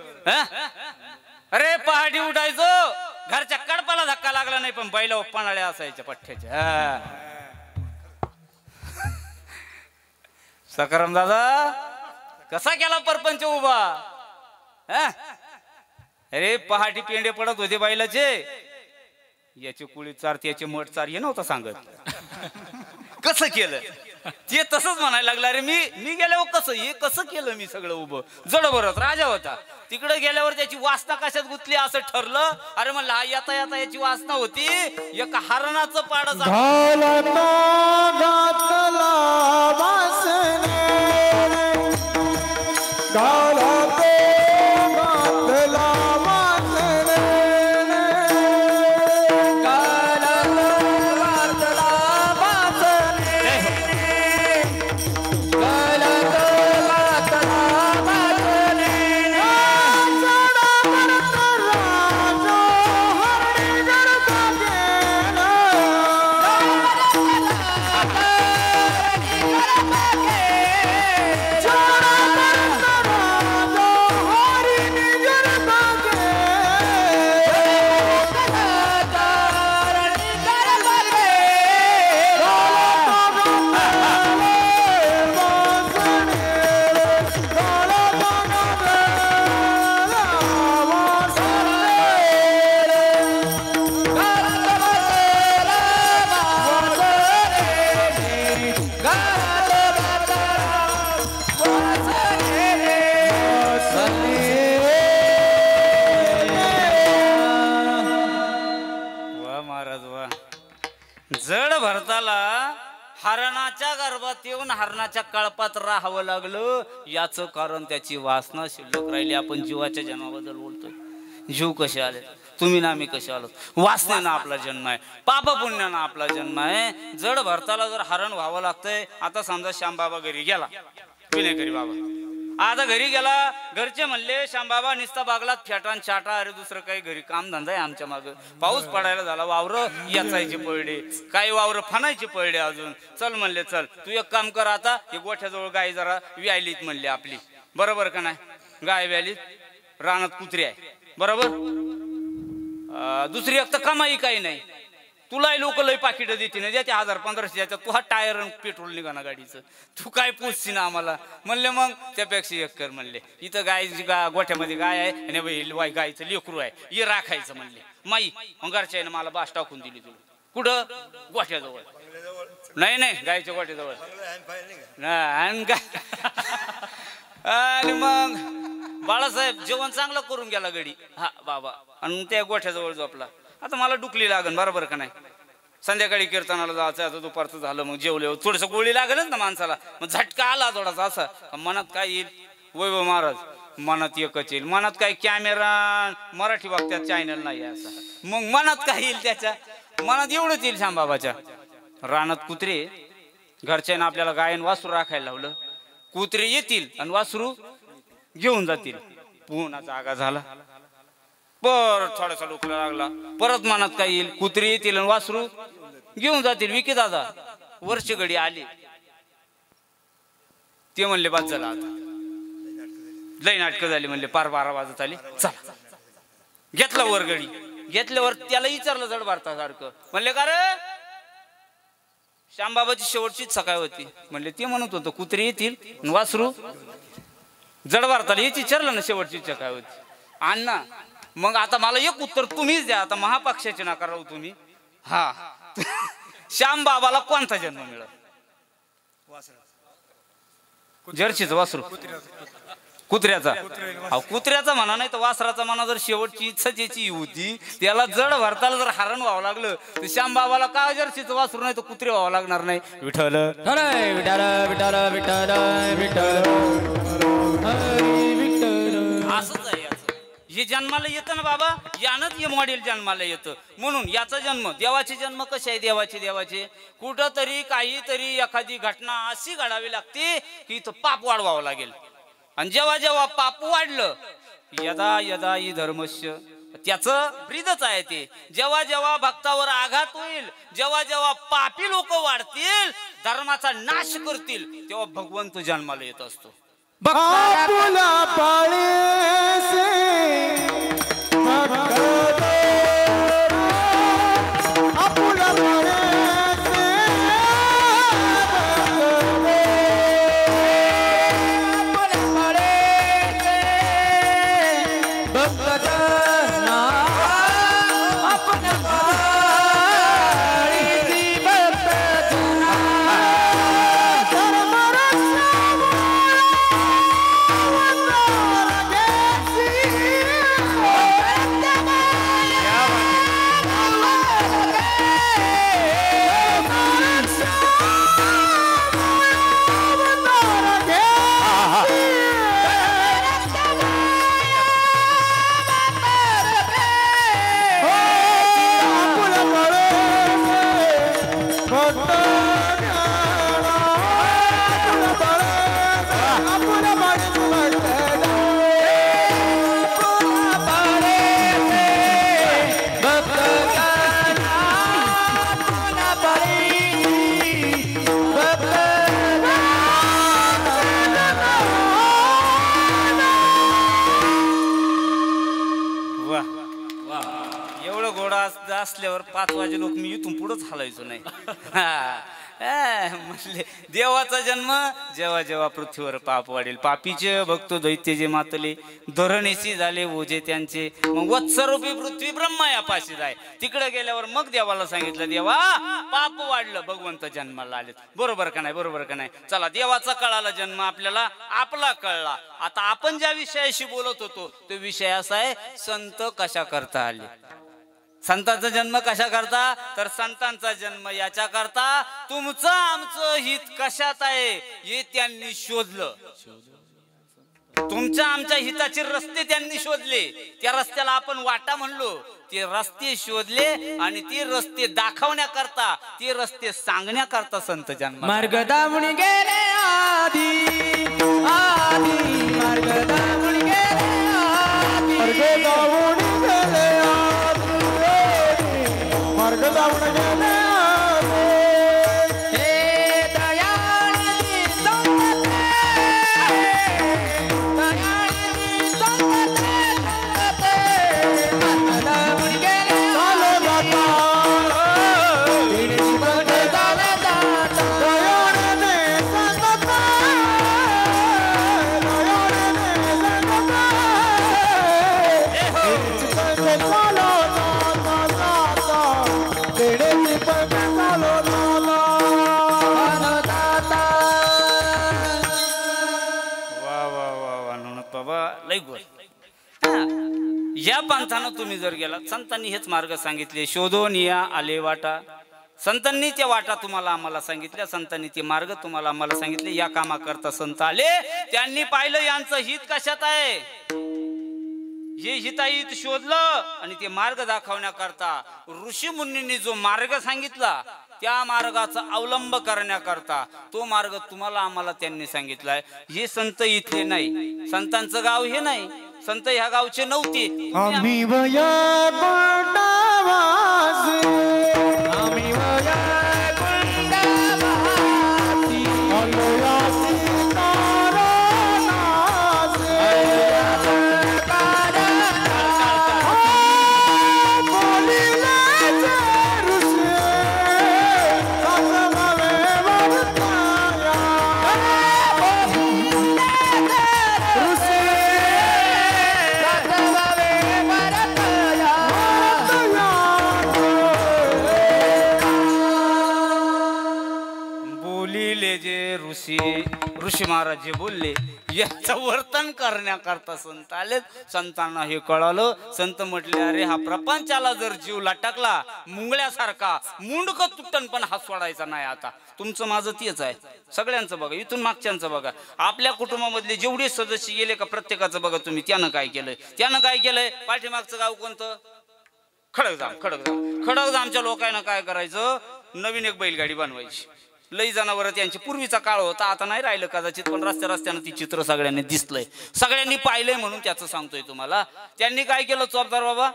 Speaker 1: अरे पहाटे उठायचो घरच्या कडपाला धक्का लागला नाही पण बैला पणाळ्या असायच्या पठ्ठ्याच्या. सकाराम दादा कसा केला परपंच उभा? अरे पहाटे पेंडे पडत होते बैलाचे. याची कुळी चार त्याचे मठ चार हे नव्हतं सांगत. कसं केलं ते तसंच म्हणायला लागला. अरे मी गेल्यावर कसं हे कसं केलं मी सगळं उभं. जड भरत राजा होता. तिकडे गेल्यावर त्याची वासना कशात गुंतली असं ठरलं. अरे म्हणलं हा येता येता याची वासना होती एका हरणाचं पाडच जड भरताला हरणाच्या गर्भात येऊन हरणाच्या कळपात राहावं लागलं. याचं कारण त्याची वासना शिल्लक राहिली. आपण जीवाच्या जन्माबद्दल बोलतोय. जीव कसे आले? तुम्ही ना आम्ही कसे आलो? वासनेनं आपला जन्म आहे. पाप पुण्यानं आपला जन्म आहे. जड भरताला जर हरण व्हावं लागतंय. आता समजा श्यामबाबा घरी गेला विनेकरी बाबा आता घरी गेला. घरचे म्हणले श्यामबाबा निस्ता बागलात फेटान चाटा. अरे दुसरं काही घरी काम धंदा आहे आमच्या माग. पाऊस पडायला झाला वावर याचायचे पडले काही वावर फनायचे पडले अजून. चल म्हणले चल तू एक काम कर आता हे गोठ्याजवळ गाय जरा व्यालीत म्हणले आपली. बरोबर का नाही? गाय व्यालीत रानात कुत्री आहे. बरोबर. दुसरी एक तर कमाई काही नाही. तुलाही लोक लय पाकिट देते ना द्या 1000-1500 द्यायचं. तू हा टायर पेट्रोल निघा ना गाडीचं. तू काय पोचशी ना आम्हाला. म्हणले मग त्यापेक्षा एक कर म्हणले. इथं गायची गोठ्यामध्ये गाय आहे आणि गायचं लेकरू आहे हे राखायचं म्हणले. माई मग घरच्या मला बास टाकून दिली तुला. कुठं? गोठ्याजवळ. नाही नाही गायच्या गोठ्याजवळ. आणि मग बाळासाहेब जेवण चांगलं करून गेला गडी. हा बाबा आणि त्या गोठ्याजवळ झोपला. आता मला डुकली लागन. बरोबर का नाही? संध्याकाळी कीर्तनाला जायचं. आता दुपारचं झालं मग जेवले थोडस गोळी लागेलच ना माणसाला. मग झटका आला थोडासा असा. मनात काय येईल? वैभव महाराज मनात एकच येईल. मनात काय कॅमेरा मराठी बघत्यात चॅनल नाही असा. मग मनात काय येईल? त्याच्या मनात एवढंच येईल श्यामबाबाच्या. रानात कुत्रे. घरच्यानं आपल्याला गायन वासरू राखायला लावलं. कुत्रे येतील आणि वासरू घेऊन जातील. पुन्हा जागा झाला. परत थोडासा डोकला लागला. परत मनात काय येईल? कुत्री येतील आणि वासरू घेऊन जातील. विकी दादा वर्ष गडी आले. ते म्हणले बाद झाला आता लय नाटकं झाली म्हणले. पार 12 वाजत आली. चला घेतला वर गडी. घेतल्यावर त्याला विचारलं जड भारतासारखं. म्हणले का रे श्यामबाबाची शेवटचीच सकाळ होती. म्हणले ते म्हणत होतं कुत्री येतील आणि वासरू. जड भारताला हेच विचारलं ना शेवटची सकाळ होती. अण्णा मग आता मला एक उत्तर तुम्हीच द्या. आता महापक्षाचे नका राहू तुम्ही. हा श्याम बाबाला कोणता जन्म मिळाला? जर्सीचं वासरू कुत्र्याचा. कुत्र्याचा म्हणा नाही तर वासराचा म्हणा. जर शेवटची इच्छा ज्याची होती त्याला जड भरताला जर हरण व्हावं लागलं तर श्याम बाबाला का जर्सीचं वासरू नाही तर कुत्रे व्हावं लागणार नाही? विठ्ठल
Speaker 2: विठ्ठल विठ्ठल विठ्ठल विठ्ठल.
Speaker 1: असंच आहे याचं. हे जन्माला येतं ना बाबा, यानंच हे मॉडेल जन्माला येतं. म्हणून याचा जन्म, देवाचे जन्म कसे आहे? देवाचे कुठंतरी काहीतरी एखादी घटना अशी घडावी लागते की इथं पाप वाढवावं लागेल. आणि जेव्हा जेव्हा पाप वाढलं यदा यदा हि धर्मस्य, त्याचं ब्रीदच आहे ते. जेव्हा जेव्हा भक्तावर आघात होईल, जेव्हा जेव्हा पापी लोक वाढतील, धर्माचा नाश करतील, तेव्हा भगवंत जन्माला येत असतो.
Speaker 2: आपुला पाळेसे आपुला पाळेसे भक्तना आपण पाळीची भक्तना
Speaker 1: असल्यावर 5 वाजे लोक मी इथून पुढंच हलायचो नाही. म्हटले देवाचा जन्म जेव्हा जेव्हा पृथ्वीवर पाप वाढेल, पापीचे भक्त दैत्य जे मातले, धरणीशी झाले ओझे त्यांचे, मग वत्सरूपी पृथ्वी ब्रह्मायापाशी जाय. तिकडे गेल्यावर मग देवाला सांगितलं, देवा पाप वाढलं, भगवंत जन्माला आलेत. बरोबर का नाही? बरोबर का नाही? चला, देवाचा कळाला जन्म, आपल्याला आपला कळला. आता आपण ज्या विषयाशी बोलत होतो तो विषय असा आहे, संत कशा करता आले. संतांचा जन्म कशा करता? तर संतांचा जन्म याच्या करता तुमचं आमचं हित कशात आहे हे त्यांनी शोधलं. तुमच्या आमच्या हिताचे रस्ते त्यांनी शोधले. त्या रस्त्याला आपण वाटा म्हणलो. ते रस्ते शोधले आणि ते रस्ते दाखवण्याकरता, ते रस्ते सांगण्याकरता संत जन्म.
Speaker 2: मार्ग दावून गेले आधी आधी, मार्ग दावून गेले आधी, मार्ग दावून गेले आधी, मार्ग दावून गेले आधी. हे दयाळी संत, दयाळी संत, मार्ग दावून गेले चालो जाता, दिनेश बंद झाले जाता. दयाळीने संत, दयाळीने संत, दिनेश बंद चालो जाता, दिनेश बंद चालो जाता.
Speaker 1: वा वा वा वा ननद बाबा लई गोड. या पंथानं तुम्ही जर गेला, संतांनी हेच मार्ग सांगितले, शोधून या आले वाटा. संतांनी त्या वाटा तुम्हाला आम्हाला सांगितल्या, संतांनी ते मार्ग तुम्हाला आम्हाला सांगितले. या कामाकरता संत आले. त्यांनी पाहिलं यांचं हित कशात आहे, हे हिताहित शोधलं आणि ते मार्ग दाखवण्याकरता ऋषी मुनींनी जो मार्ग सांगितला त्या मार्गाचा अवलंब करण्याकरता तो मार्ग तुम्हाला आम्हाला त्यांनी सांगितलाय. हे संत इथले नाही, संतांचं गाव हे नाही, संत ह्या गावचे नव्हते.
Speaker 2: आम्ही वया गुंडावासी, आम्ही वया गुंडावासी, आलोया सीतारामासी, बोलिले जे ऋषी, सासमावे वरताया, बोलिले जे ऋषी, सासमावे
Speaker 1: ऋषी महाराज जे बोलले याचं वर्तन करण्याकरता संत आलेत. संतांना हे कळालं. संत म्हटले अरे हा प्रपंचाला जर जीव लटकला मुंगळ्यासारखा मुंडक तुटन पण हात सोडायचा नाही. आता तुमचं माझं तेच आहे. सगळ्यांचं बघा, इथून मागच्यांचं बघा. आपल्या कुटुंबामधले जेवढे सदस्य गेले का प्रत्येकाचं बघा तुम्ही. त्यानं काय केलंय, त्यानं काय केलंय. पाठीमागचं गाव कोणतं? खडकजाम. खडकजामच्या लोकांना काय करायचं, नवीन एक बैलगाडी बनवायची. लई जनावर त्यांची पूर्वीचा काळ होता, आता नाही राहिलं कदाचित, पण रस्त्यानं ती चित्र सगळ्यांनी दिसलंय, सगळ्यांनी पाहिलंय म्हणून त्याचं सांगतोय तुम्हाला. त्यांनी काय केलं चोपदार बाबा,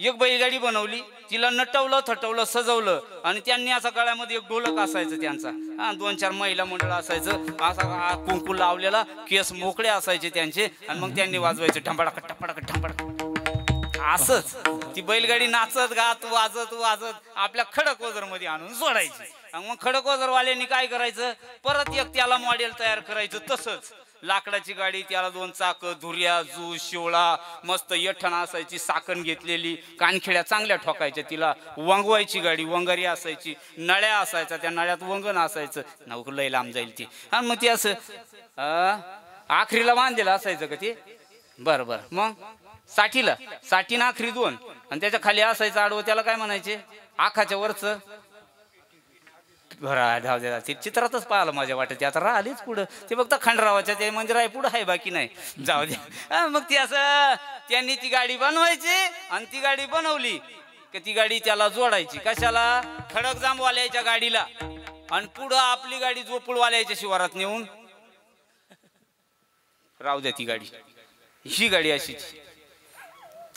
Speaker 1: एक बैलगाडी बनवली, तिला नटवलं थटवलं सजवलं आणि त्यांनी असा गळ्यामध्ये एक ढोलक असायचं त्यांचा, 2-4 महिला मंडळ असायचं, असा कुंकू लावलेला, केस मोकळे असायचे त्यांचे आणि मग त्यांनी वाजवायचे ढंबाडा ढंबाडा. असंच ती बैलगाडी नाचत गात वाजत आपल्या खडकवजर मध्ये आणून सोडायची. मग खडकवजरवाल्यांनी काय करायचं, परत एक त्याला मॉडेल तयार करायचं. तसंच लाकडाची गाडी, त्याला 2 चाक, धुर्या, जू, शिवळा, मस्त यठण असायची, साकण घेतलेली, कानखिड्या चांगल्या ठोकायच्या. तिला वंगवायची गाडी, वंगारी असायची, नळ्या असायच्या, त्या नळ्यात वंगण असायचं. नवक लय लांब जाईल ती. आणि मग ती असं आखरीला बांधलेलं असायचं का ते. बरं मग साठी ना आखरी 2 आणि त्याच्या खाली असायचं आडवं, त्याला काय म्हणायचे, आखाच्या वरचं. धाव द्या ते चित्रातच पाहिलं माझ्या वाटत. आता राहिलीच पुढं ते फक्त खंडरावाच्या ते मंदिर आहे पुढं आहे, बाकी नाही. जाऊ द्या. मग ती असं त्यांनी ती गाडी बनवायची आणि ती गाडी बनवली की ती गाडी त्याला जोडायची. कशाला? खडकजामवाल्याच्या गाडीला. आणि पुढं आपली गाडी जोपूळवाल्याच्या शिवारात नेऊन राहू द्या ती गाडी. ही गाडी अशीच.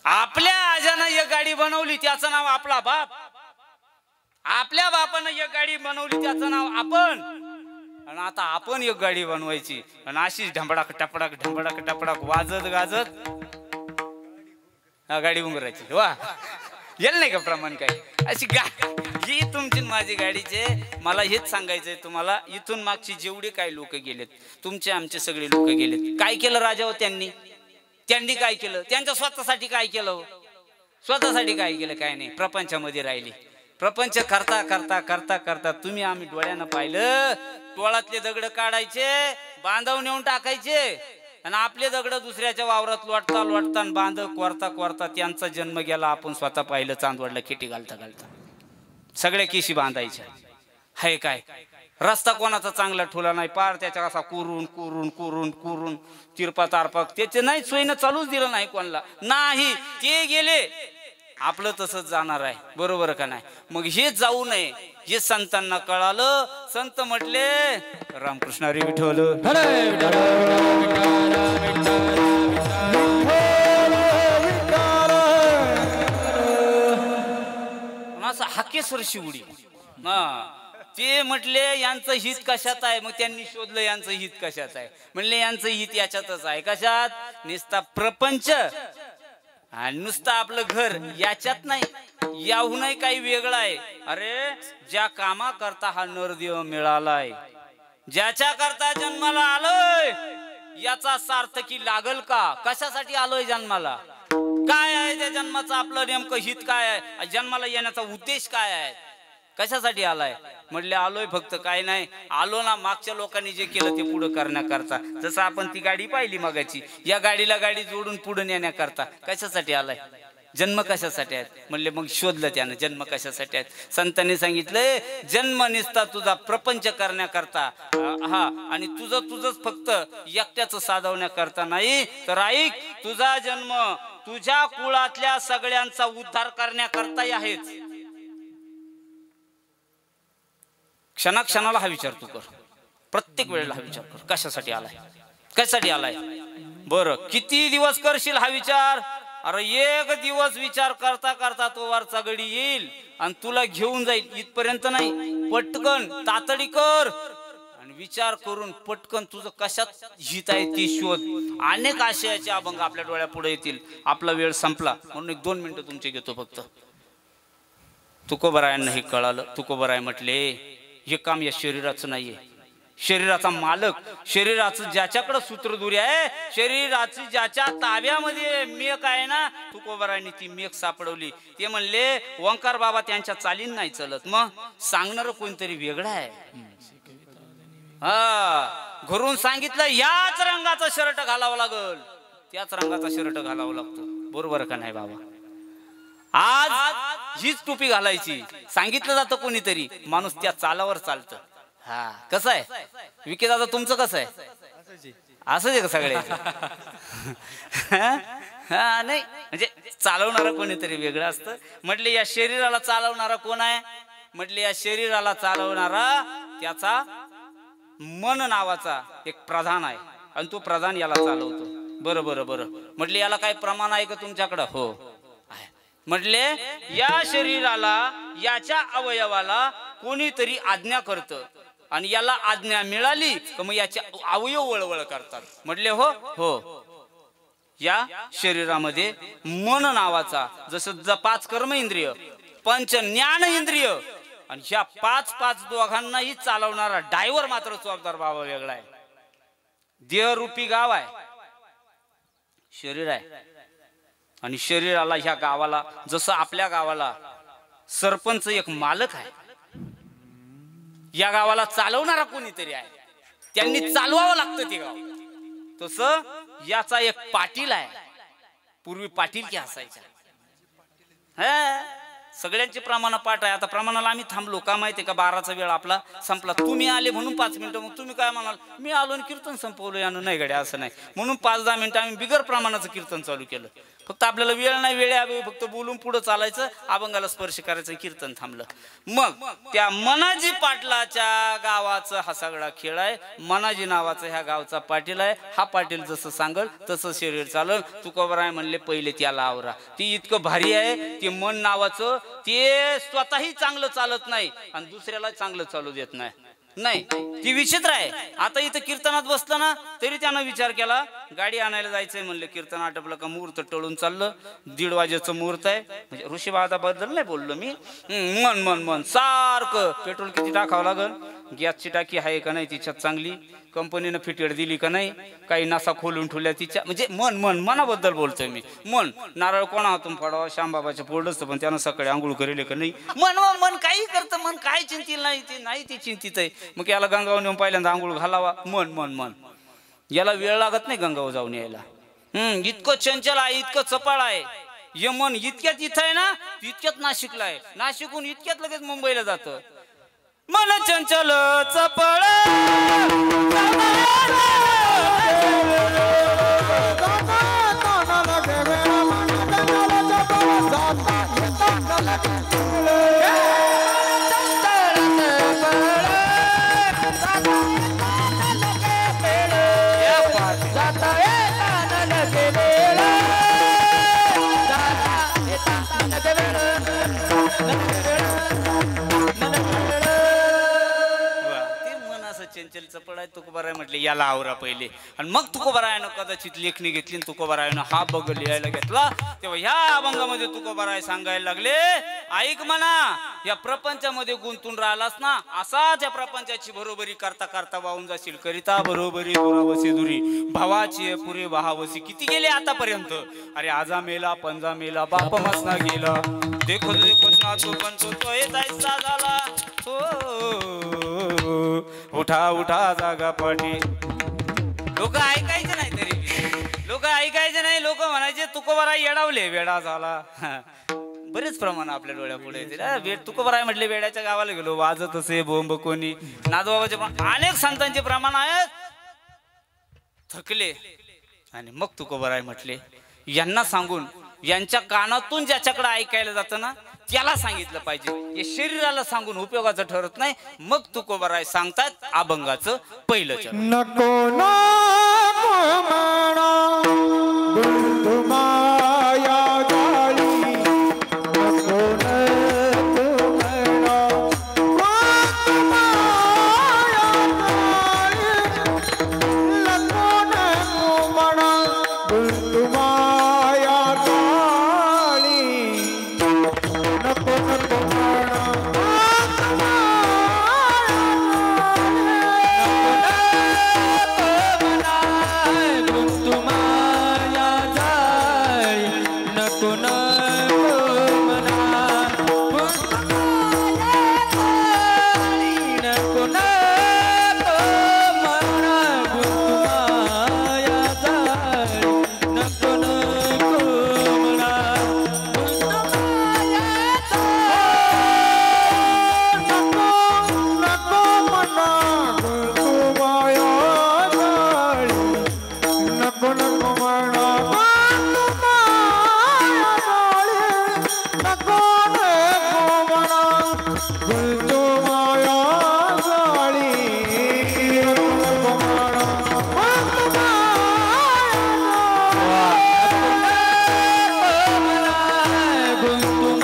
Speaker 1: आपल्या आजानं एक गाडी बनवली, त्याचं नाव आपला बाप. आपल्या बापानं एक गाडी बनवली, त्याचं नाव आपण. आणि आता आपण एक गाडी बनवायची आणि अशीच ढंबडाक टपडाक वाजत गाजत गाडी उंगरायची. वा, येल नाही का प्रमाण काय अशी ही तुमची माझी गाडीचे. मला हेच सांगायचंय तुम्हाला, इथून मागची जेवढे काही लोक गेलेत, तुमचे आमचे सगळे लोक गेलेत, काय केलं राजावर त्यांनी काय केलं, त्यांच्या स्वतःसाठी काय केलं, स्वतःसाठी काय केलं, काय नाही. प्रपंचामध्ये राहिली. प्रपंच करता करता करता करता तुम्ही आम्ही डोळ्यानं पाहिलं, टोळातले दगड काढायचे, बांधव नेऊन टाकायचे आणि आपले दगड दुसऱ्याच्या वावरात लोटता बांध कोरता त्यांचा जन्म गेला. आपण स्वतः पाहिलं, चांदवडला खेटी घालता सगळ्या केशी बांधायच्या. हाय काय रस्ता कोणाचा चांगला ठुला नाही, पार त्याच्या असा कुरून तिरपा तारपा त्याचे नाही, सोयीनं चालूच दिलं नाही कोणाला. नाही, ते गेले, आपलं तसंच जाणार आहे. बरोबर का नाही? मग हे जाऊ नये हे संतांना कळालं. संत म्हटले रामकृष्ण हरी विठ्ठल. असं हाकेश्वर शिवडी. ते म्हटले यांचं हित कशात आहे. मग त्यांनी शोधलं यांचं हित कशात आहे. म्हणले यांचं हित याच्यातच आहे. कशात? नुसता प्रपंच आणि नुसतं आपलं घर याच्यात नाही, याहूनही काही वेगळं आहे. अरे ज्या कामा करता हा नरदेव मिळालाय, ज्याच्या करता जन्माला आलोय, याचा सार्थकी लागल का? कशासाठी आलोय जन्माला? काय आहे त्या जन्माचं आपलं नेमकं हित काय आहे? जन्माला येण्याचा उद्देश काय आहे? कशासाठी आलाय? म्हटले आलोय फक्त काय नाही, आलो ना मागच्या लोकांनी जे केलं ते पुढे करण्याकरता. जसं आपण ती गाडी पाहिली मगाची, या गाडीला गाडी जोडून पुढे नेण्याकरता. कशासाठी आलाय? जन्म कशासाठी आहेत? म्हणले मग शोधलं त्यानं जन्म कशासाठी आहेत. संतांनी सांगितलंय जन्म निसता तुझा प्रपंच करण्याकरता, आणि तुझंच फक्त एकट्याचं साधवण्याकरता नाही, तर ऐक, तुझा जन्म तुझ्या कुळातल्या सगळ्यांचा उद्धार करण्याकरता आहेच. क्षणाला हा विचार तू कर, प्रत्येक वेळेला हा विचार कर, कशासाठी आलाय. बरं किती दिवस करशील हा विचार? अरे एक दिवस विचार करता करता तो वरचा गडी येईल आणि तुला घेऊन जाईल. इथपर्यंत नाही, पटकन तातडी कर आणि विचार करून पटकन तुझं कशात हित आहे ती शोध. अनेक आशयाचे अभंग आपल्या डोळ्या पुढे येतील. आपला वेळ संपला म्हणून 1-2 मिनिटं तुमचे घेतो फक्त. तुकोबरायांना हे कळालं. तुकोबराय म्हटले हे काम या शरीराचं नाहीये. शरीराचा मालक, शरीराचं ज्याच्याकडे सूत्रधुरी आहे, शरीराची ज्याच्या ताब्यामध्ये मेक आहे ना, तुकोबरायांनी ती मेक सापडवली. ते म्हणले ओंकार बाबा त्यांच्या चालीन नाही चलत, मग सांगणार कोणतरी वेगळं आहे. हा घरून सांगितलं याच रंगाचा शर्ट घालावं लागल, त्याच रंगाचा शर्ट घालावं लागतो. बरोबर का नाही बाबा? आज हीच टोपी घालायची सांगितलं जातं कोणीतरी, माणूस त्या चालावर चालतं. हा कसं आहे विके दादा तुमचं कसं आहे? असंच आहे का सगळ्याचं? हा नाही म्हणजे चालवणारा कोणीतरी वेगळं असतं. म्हटले या शरीराला चालवणारा कोण आहे? म्हटले या शरीराला चालवणारा त्याचा मन नावाचा एक प्रधान आहे आणि तो प्रधान याला चालवतो. बरं बरं बरं. म्हटले याला काय प्रमाण आहे का तुमच्याकडं? हो. म्हटले या शरीराला याच्या अवयवाला कोणीतरी आज्ञा करतं आणि याला आज्ञा मिळाली तर मग याचे अवयव वळवळ करतात. म्हटले हो हो. या शरीरामध्ये मन नावाचा जसं 5 कर्म इंद्रिय, 5 ज्ञान इंद्रिय आणि ह्या 5 दोघांनाही चालवणारा ड्रायव्हर मात्र चोरदार बाबा वेगळा आहे. देहरूपी गाव आहे, शरीर आहे आणि शरीराला ह्या गावाला जसं आपल्या गावाला सरपंच एक मालक आहे, या गावाला चालवणारा कोणीतरी आहे, त्यांनी चालवावं लागतं ते गाव. तसं याचा एक पाटील आहे. पूर्वी पाटील की असायच्या. सगळ्यांचे प्रमाण पाठ आहे. आता प्रमाणाला आम्ही थांबलो का माहितीये का? 12चा वेळ आपला संपला. तुम्ही आले म्हणून 5 मिनिटं, मग तुम्ही काय म्हणाल मी आलो आणि कीर्तन संपवलं यानं? नाही गड्या असं नाही. म्हणून 5-10 मिनिटं आम्ही बिगर प्रमाणाचं कीर्तन चालू केलं. फक्त आपल्याला वेळ नाही, वेळे फक्त बोलून पुढे चालायचं, अभंगाला स्पर्श करायचं, कीर्तन थांबलं. मग त्या मनाजी पाटलाच्या गावाचा हा सगळा खेळ आहे. मनाजी नावाचा ह्या गावचा पाटील आहे. हा पाटील जसं सांगल तसं शरीर चालल. तुकोबराय म्हणले पहिले त्याला आवरा. ती इतकं भारी आहे ते मन नावाचं, ते स्वतःही चांगलं चालत नाही आणि दुसऱ्याला चांगलं चालू देत नाही. नाही ती विचित्र आहे. आता इथं कीर्तनात बसलं ना तरी त्यानं विचार केला गाडी आणायला जायचंय. म्हणलं कीर्तन आटपलं का मुहूर्त टळून चाललं. 1:30 वाजेचं मुहूर्त आहे. म्हणजे ऋषीबादाबद्दल नाही बोललो मी. मन मन मन सारखं पेट्रोल किती टाकावं लागल, गॅसची टाकी आहे का नाही तिच्यात चांगली, कंपनीनं फिटेड दिली का नाही, काही नसा खोलून ठेवल्या तिच्या, म्हणजे मन मन मनाबद्दल बोलतोय मी. मन नारळ कोणा हातून फोडावा, श्यामबाबाच्या फोडलं पण त्यानं सकाळी आंघोळ करेल का नाही. मन मन काही करतं, मन काय चिंतित नाही, ते नाही ती चिंतित आहे. मग याला गंगावर नेऊन पहिल्यांदा आंघोळ घालावा. मन मन मन याला वेळ लागत नाही गंगावर जाऊन यायला. इतकं चंचल आहे, इतकं चपळ आहे. हे मन इतक्यात इथं आहे ना, इतक्यात नाशिकला आहे, नाशिकहून इतक्यात लगेच मुंबईला जातं. मन चंचल चपळ चंचल चपळ आहे. तुकोबाराय म्हटले याला आवरा पहिले. आणि मग तुकोबारायानं कदाचित लेखणी घेतली, तुकोबारायानं हा बघ लिहायला घेतला. तेव्हा ह्या अभंगामध्ये तुकोबाराय सांगायला लागले ऐक म्हणा, या प्रपंचामध्ये गुंतून राहिलास ना, असाच या प्रपंचाची बरोबरी करता करता वाहून जाशील. करिता बरोबरी दुरावसी दुरी, भावाची पुरे वाहावसी. किती गेले आतापर्यंत? अरे आजा मेला, पंजा मेला, बाप मसना गेला, देखो देखो ना तो पण तो जायचा झाला. उठा उठा जागा पाठी. लोक ऐकायचे नाही, तरी लोक ऐकायचे नाही. लोक म्हणायचे तुकोबाराय येडावले, वेडा झाला. बरेच प्रमाण आपल्या डोळ्यापुढे येते. तुकोबाराय म्हटले वेड्याच्या गावाला गेलो, वाजत असे बोंब कोणी. नादबाबाचे अनेक संतांचे प्रमाण आहेत. थकले आणि मग तुकोबाराय म्हटले यांना सांगून, यांच्या कानातून ज्याच्याकडे ऐकायला जातं ना त्याला सांगितलं पाहिजे. हे शरीराला सांगून उपयोगाचं ठरत नाही. मग तुकोबाराय सांगतात अभंगाचं पहिलं चरण.
Speaker 2: नको नको म्हणा बंधू माया जाळी, नको नको म्हणा बंधू माया जाळी, नको नको म्हणा बंधू माया जाळी, नको नको म्हणा बंधू गुंतो माया जाळी नको म्हणा गुंतो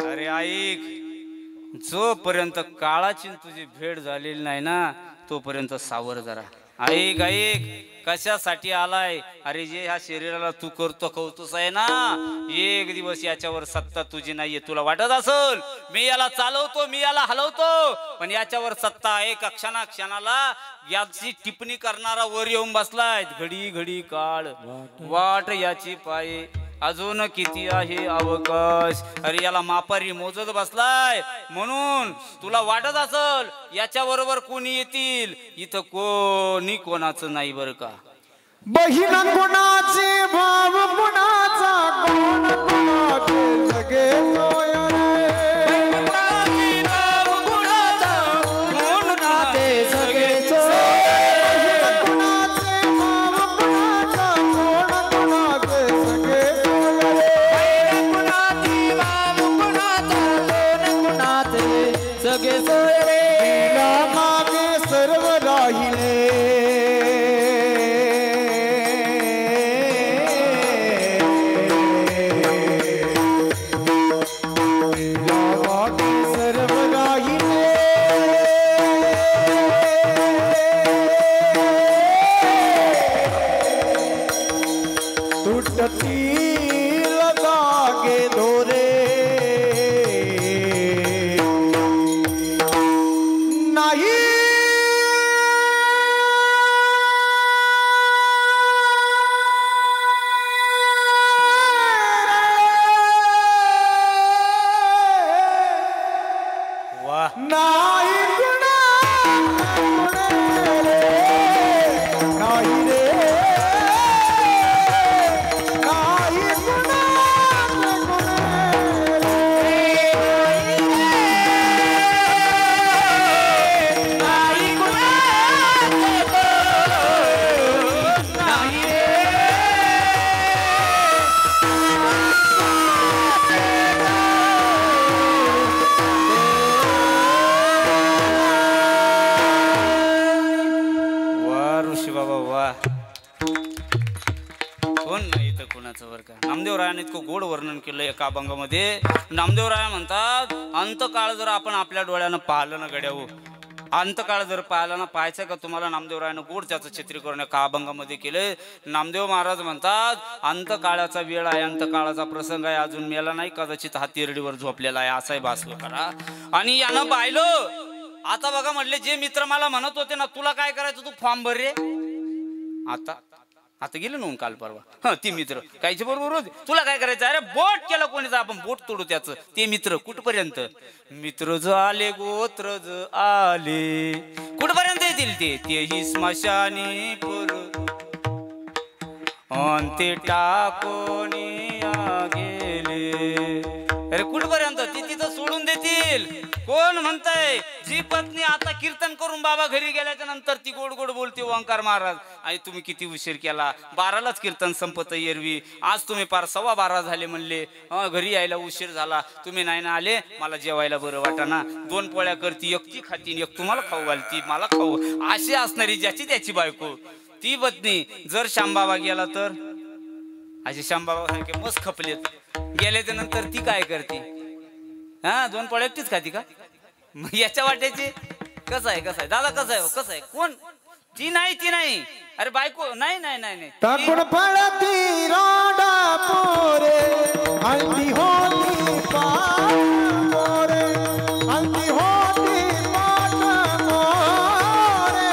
Speaker 1: अरे ऐक, जोपर्यंत काळाची तुझी भेट झालेली नाही ना तोपर्यंत सावर जरा. ऐक ऐक, कशासाठी आलाय? अरे जे ह्या शरीराला तू करतो कौतुस आहे ना, एक दिवस याच्यावर सत्ता तुझी नाहीये. तुला वाटत असल मी याला चालवतो, मी याला हलवतो, पण याच्यावर सत्ता आहे का? क्षणाला याची टिप्पणी करणारा वर येऊन बसलाय. घडी घडी काळ वाट याची पाये, अजून किती आहे अवकाश. अरे याला मापारी मोजत बसलाय. म्हणून तुला वाटत असल याच्या बरोबर कोणी येतील, इथं कोणी कोणाचं नाही बरं का.
Speaker 2: बहीण कोणाचे भाव कोणाचा, कोण कोणाचे सगळे सोय
Speaker 1: नामदेवरायाने इतकं गोड वर्णन केलं एका अभंगामध्ये. नामदेवराया म्हणतात, अंतकाळ जर आपण आपल्या डोळ्यानं पाहिलं ना गड्यावर, अंतकाळ जर पाहिला ना, पाहायचं का तुम्हाला? नामदेवरायानं गोड त्याचं चित्रीकरण एका अभंगामध्ये केले. नामदेव महाराज म्हणतात, अंतकाळाचा वेळ आहे, अंतकाळाचा प्रसंग आहे, अजून मेला नाही, कदाचित हा तिरडीवर झोपलेला आहे, असाही भासलो करा. आणि यानं पाहिलं आता बघा म्हटले जे मित्र मला म्हणत होते ना तुला काय करायचं तू फॉर्म भर रे. आता आता गेलो ना काल परवा. हा ती मित्र कायचे बरोबर होते. तुला काय करायचं अरे बोट केलं कोणीच आपण बोट तोडू त्याचं. ते मित्र कुठपर्यंत मित्र ज आले गोत्र ज आले कुठपर्यंत येतील तेही स्मशानी पुर ते टाकोनी गेले. अरे कुठपर्यंत ती तिथं सोडून देतील. कोण म्हणताय जी पत्नी आता कीर्तन करून बाबा घरी गेल्याच्या नंतर ती गोड गोड बोलते ओंकार महाराज आणि तुम्ही किती उशीर केला 12लाच कीर्तन संपत एरवी आज तुम्ही पार 12:15 झाले म्हणले घरी यायला उशीर झाला तुम्ही नाही ना आले मला जेवायला बरं वाटाना 2 पोळ्या करती एक ती खाती एक तुम्हाला खाऊ घालती मला खाऊ अशी असणारी ज्याची त्याची बायको ती पत्नी जर श्यामबाबा गेला तर असे श्यामबाबा सारखे मस्त खपलेत गेल्याच्या नंतर ती काय करते. हा 2 पोळ्या एकटीच खाती का याच्या वाट्याची. कसं आहे दादा कसं आहे कोण ती नाही अरे बायको नाही
Speaker 2: टाकून पडती राडा पोरे हल्दी होती पारे हल्दी होती पाट मोरे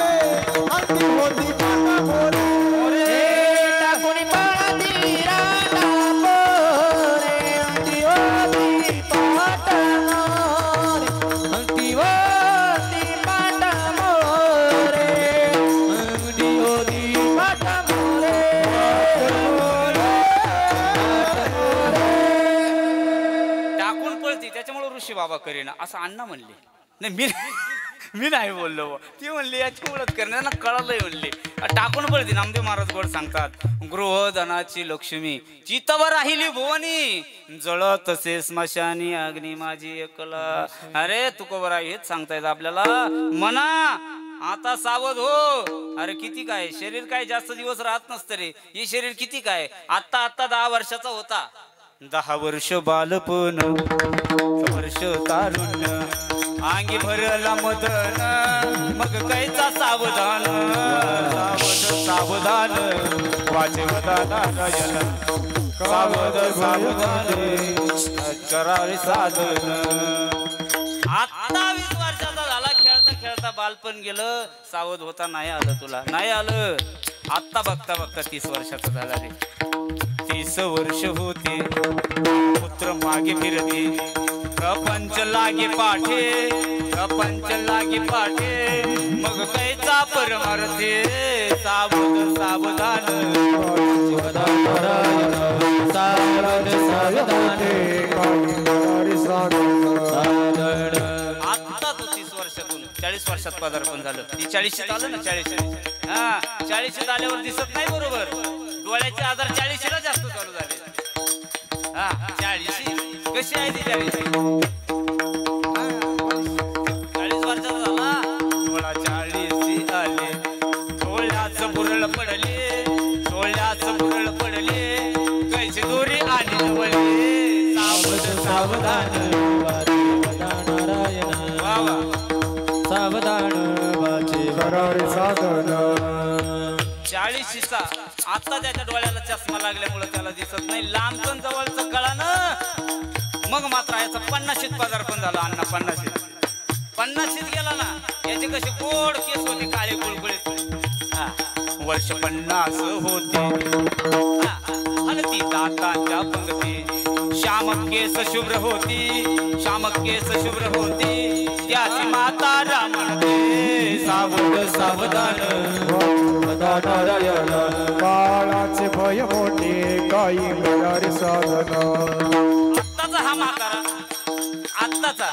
Speaker 2: हल्दी होती पाट मोरे टाकून पडती राडा पोरे हल्दी होती पाट मोरे हल्दी होती पाट मोरे हल्दी होती पाट मोरे.
Speaker 1: टाकून पळती त्याच्यामुळे ऋषी बाबा करेना असं अण्णा म्हणले. नाही मी नाही बोललो ती म्हणली याची ओळख करण्याला कळलंय म्हणले. टाकून पळती नामदेव महाराज गोड सांगतात गृहधनाची लक्ष्मी चितवर राहिली भुवनी जळत तसे स्मशानी अग्नी माझी एकला. अरे तुकोबरा हेच सांगतायत आपल्याला म्हणा आता सावध हो. अरे किती काय शरीर काय जास्त दिवस राहत नसतं रे. हे शरीर किती काय आता 10 वर्षाचा होता 10 वर्ष बालपण वर्ष तारुण्य अंगी भरला मदन मग कैचा सावधान सावधान वाचे वदान सावधान करावे साधन. आता 20 वर्षाचा झाला खेळता बालपण गेलं सावध होता नाही आलं तुला नाही आलं. आता बघता 30 वर्षाचा झाला रे. 30 वर्ष होते पुत्र मागे फिरते प्रपंच लागे पाठे मग कैचा परमार्थे सावधान आता तो 30 वर्षातून 40 वर्षात पदार्पण झालं. ती 40शीत आलं ना 40 हा 40शीत आल्यावर दिसत नाही बरोबर डोळ्याचे आजार 40शीला जास्त चालू झाले. हा 40 कशी आहे ती 40 वर्षाचा झाला डोळा 40 आले डोळ्याचं बुरळ पडले कैसे दोरी आणि वळले सावधान
Speaker 2: सावधान वाचे करारे साधन.
Speaker 1: 40शीचा आता त्याच्या डोळ्याला चष्मा लागल्यामुळे त्याला दिसत नाही लांबचं जवळचं कळानं. मग मात्र याचा 50शीत पदार्पण झालं. अण्णा 50शीत गेला ना याचे कसे गोड केस होते काळे कुळकुळीत. वर्ष 50 होते आणि ती दातांच्या पंगती श्याम केस शुभ्र होती त्याची माता रामणते सावधान
Speaker 2: काळाचे भय मोठे काही करारे साधन.
Speaker 1: आत्ताचा हा म्हातारा आत्ताचा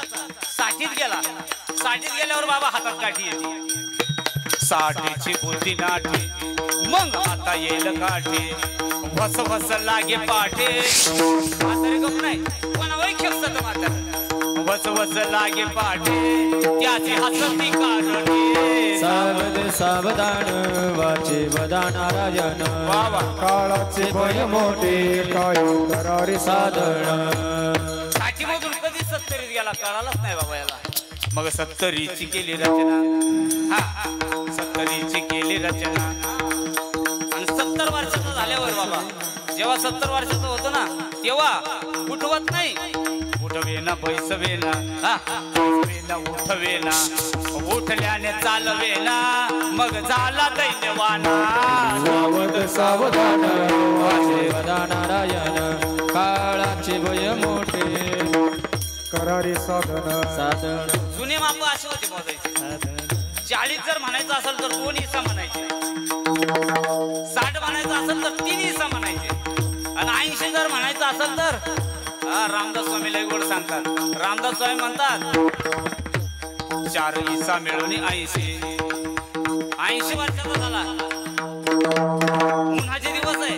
Speaker 1: 60ीत गेल्यावर बाबा हातात काठी येते 60ची बुद्धी नाठी मग आता येईल काठी वस लागे पाठे म्हातारे गप नाही कोणावरही खेळत म्हातारा वस लागे पाठे त्याची हसती कारणे
Speaker 2: सावधान वाचे वदा नारायण. काळाचे भय मोठे काही करारे साधन.
Speaker 1: 60 मधून कधी 70ीत गेला कळालाच नाही बाबा याला. मग 70ची केली रचना 70ची केली रचना आणि 70 वर्षाचा झाल्यावर बाबा जेव्हा 70 वर्षाचं होतं ना तेव्हा उठवत नाही उठवेना बैसवेना उठवेना उठल्याने चालवेना मग झाला दैन्यवाना
Speaker 2: सावध सावधान वाचे वदा नारायण काळाचे भय मोठे करारे साधन साधन
Speaker 1: जुने माप असे होते मोजायचे 40 जर म्हणायचं असेल तर 2 हिस्सा म्हणायचे 60 म्हणायचं असेल तर 3 हिस्सा म्हणायचे आणि 80 जर म्हणायचं असेल तर रामदास स्वामी लय गोड सांगतात रामदास स्वामी म्हणतात 4 हिस्सा मिळून 80 वर्षाचा झाला उन्हाचे दिवस आहे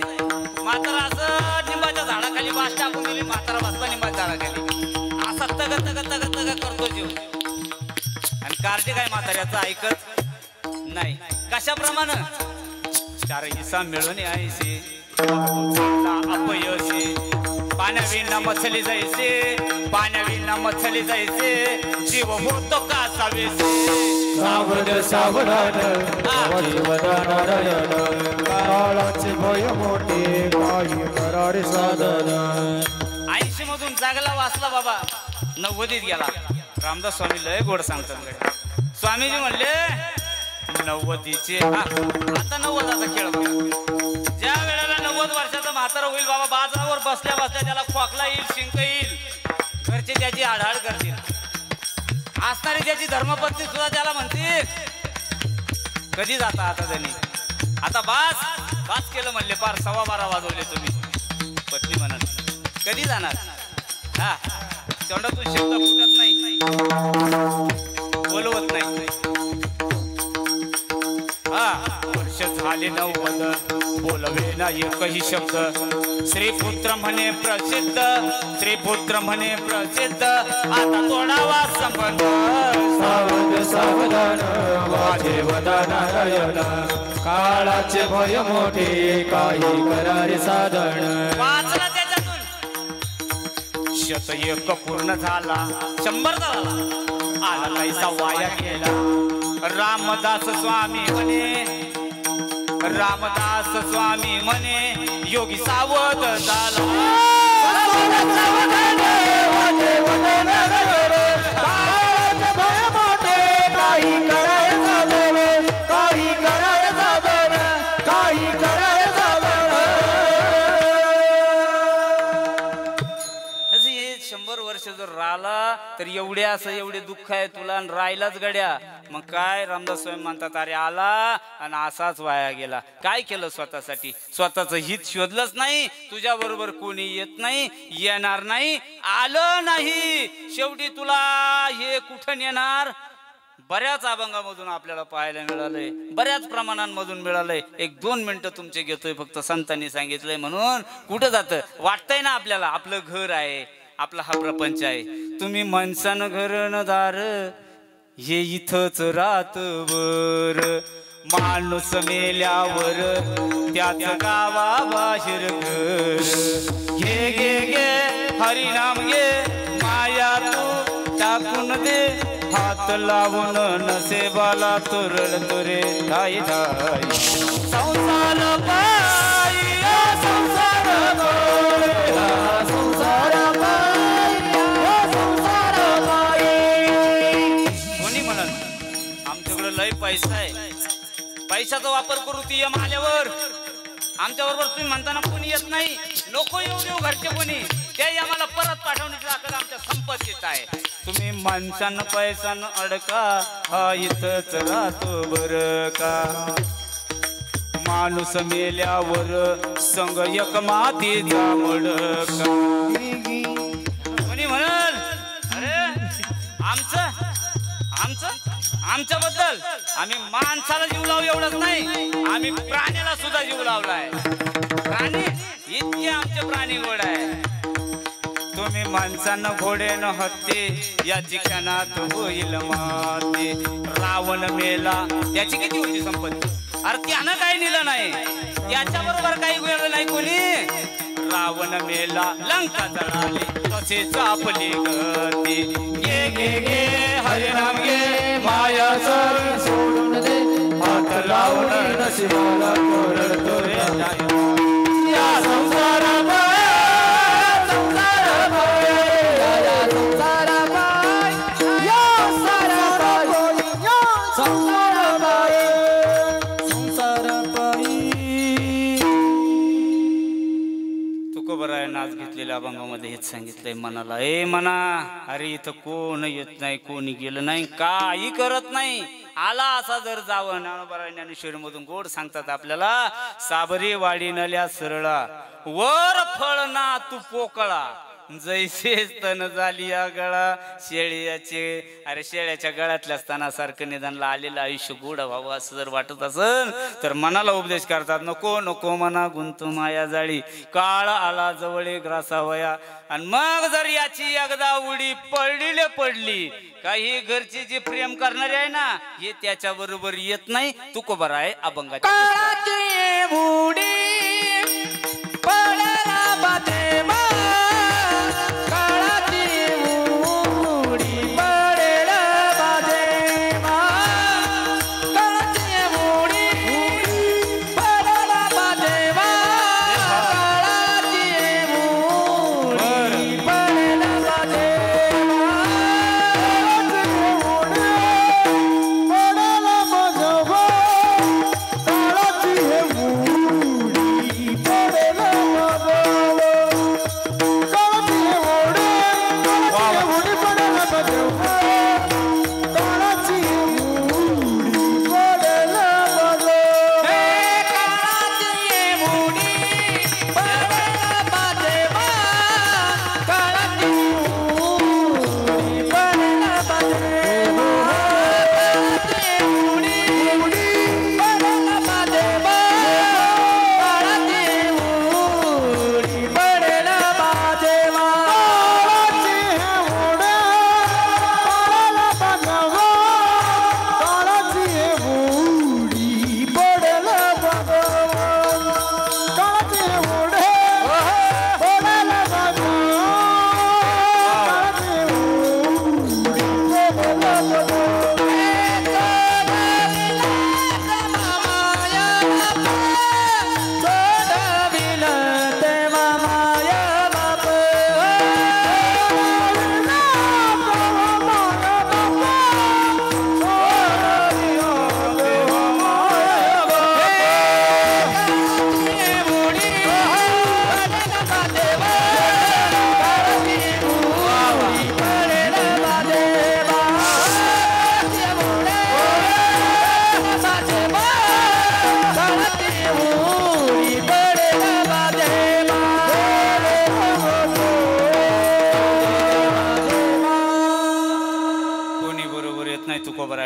Speaker 1: मात्र असं निंबाच्या झाडाखाली बास टाकून दिली म्हातारा बसता निंबाच्या झाडाखाली असा तग तग तग तग करतो जीव आणि कार्टे काय म्हाताऱ्याचं ऐकत नाही कशाप्रमाणे 4 हिस्सा मिळून 80 अपयशी पाण्याविना मथली जायचे पाण्याविना मथली जायचे जीव होतो का सावेसे
Speaker 2: सावध सावधान वाचे वदा नारायण काळाचे भय मोठे काही करारे साधन
Speaker 1: 80 मधून जागला वाचला बाबा 90त गेला रामदास स्वामी लय गोड सांगतात स्वामीजी म्हणले 90चे आता 90चा खेळ ज्या वेळेला 90 वर्षाचा म्हातारा होईल बाबा बाजारावर बसल्या बसल्या त्याला खोकला येईल शिंक येईल घरचे त्याची आढाळ करतील असणारी त्याची धर्मपत्नी सुद्धा त्याला म्हणतील कधी जाता आता त्यांनी आता बास केलं म्हणले पार 12:15 वाजवले तुम्ही पत्नी म्हणत कधी जाणार हा तोंडातून शब्द फुटत नाही बोलवत नाही वर्ष झाले 90 बोलवे ना एकही शब्द श्रीपुत्र म्हणे प्रसिद्ध आता तोडावा संबंध
Speaker 2: सावध सावधान वाचे वदा नारायण काळाचे भय मोठे काही करारे साधन
Speaker 1: वाचला त्याच्यातून 101 पूर्ण झाला 100 झाला आला पैसा वाया गेला रामदास स्वामी म्हणे योगी सावध झाला जर राहिला तर एवढे दुःख आहे तुला आणि राहिलाच गड्या मग काय रामदास स्वामी म्हणतात अरे आला आणि असाच वाया गेला काय केलं स्वतःसाठी स्वतःचं हित शोधलंच नाही तुझ्या बरोबर कोणी येत नाही येणार नाही आलं नाही शेवटी तुला हे कुठं येणार बऱ्याच अभंगामधून आपल्याला पाहायला मिळालंय बऱ्याच प्रमाणांमधून मिळालंय 1-2 मिनिटं तुमचे घेतोय फक्त संतांनी सांगितलंय म्हणून कुठं जातं वाटतंय ना आपल्याला आपलं घर आहे आपला हा प्रपंच आहे तुम्ही मनसान घर न दार हे इथंच रातभर माणूस मेल्यावर त्याच गावाबाहेर घर घे घे घे हरिनाम घे माया तू टाकून दे हात लावून नसेबाला तुरळ तुरे ठाई ठाई संसार पायी संसार पैसा आहे पैशाचा वापर करू ती यम आल्यावर आमच्या बरोबर तुम्ही म्हणताना कोणी येत नाही नको येऊ घरचे कोणी ते आम्हाला परत पाठवण्याची ताकद आमच्या संपत्तीत आहे तुम्ही माणसानं पैशानं अडका हा इथंच राहतो बरं का माणूस मेल्यावर संग एक मातीचा मडका कोणी म्हणाल अरे आमच्याबद्दल आम्ही माणसाला जीव लावू एवढंच नाही आम्ही प्राण्याला सुद्धा जीव लावलाय प्राणी इतके आमचे प्राणी गोड आहे तुम्ही माणसांना घोडेनं हत्ते याची क्षणात होईल माते रावण मेला त्याची किती होती संपत्ती अरे त्यानं काही नेलं नाही त्याच्या बरोबर काही गेलं नाही कोणी रावण मेला लंका जळाली तसेच आपली गती गे गे गे हरिनाम गे माया सर सोडून दे हात लावून नशिबाला तोरड तोरे या घेतलेल्या अभंगामध्ये हेच सांगितलंय मनाला, ए मना, अरे इथं कोण येत नाही, कोणी गेलं नाही, काही करत नाही, आला असा जर जावं. ज्ञानेश्वरी मधून गोड सांगतात आपल्याला, साबरी वाडी नल्या सरळा, वर फळ ना तू पोकळा, जैसे स्तन झाली या गळा शेळ्याचे. अरे शेळ्याच्या गळ्यातल्या स्तनासारखं निधनला आलेलं आयुष्य गोड व्हावं असं जर वाटत असेल तर मनाला उपदेश करतात, नको नको मना गुंतू माया जाळी, काळ आला जवळे ग्रासावया. आणि मग जर याची एकदा उडी पडली, काही घरची जी प्रेम करणारे आहे ना, हे त्याच्या बरोबर येत नाही. तू कोबर आहे अभंगाची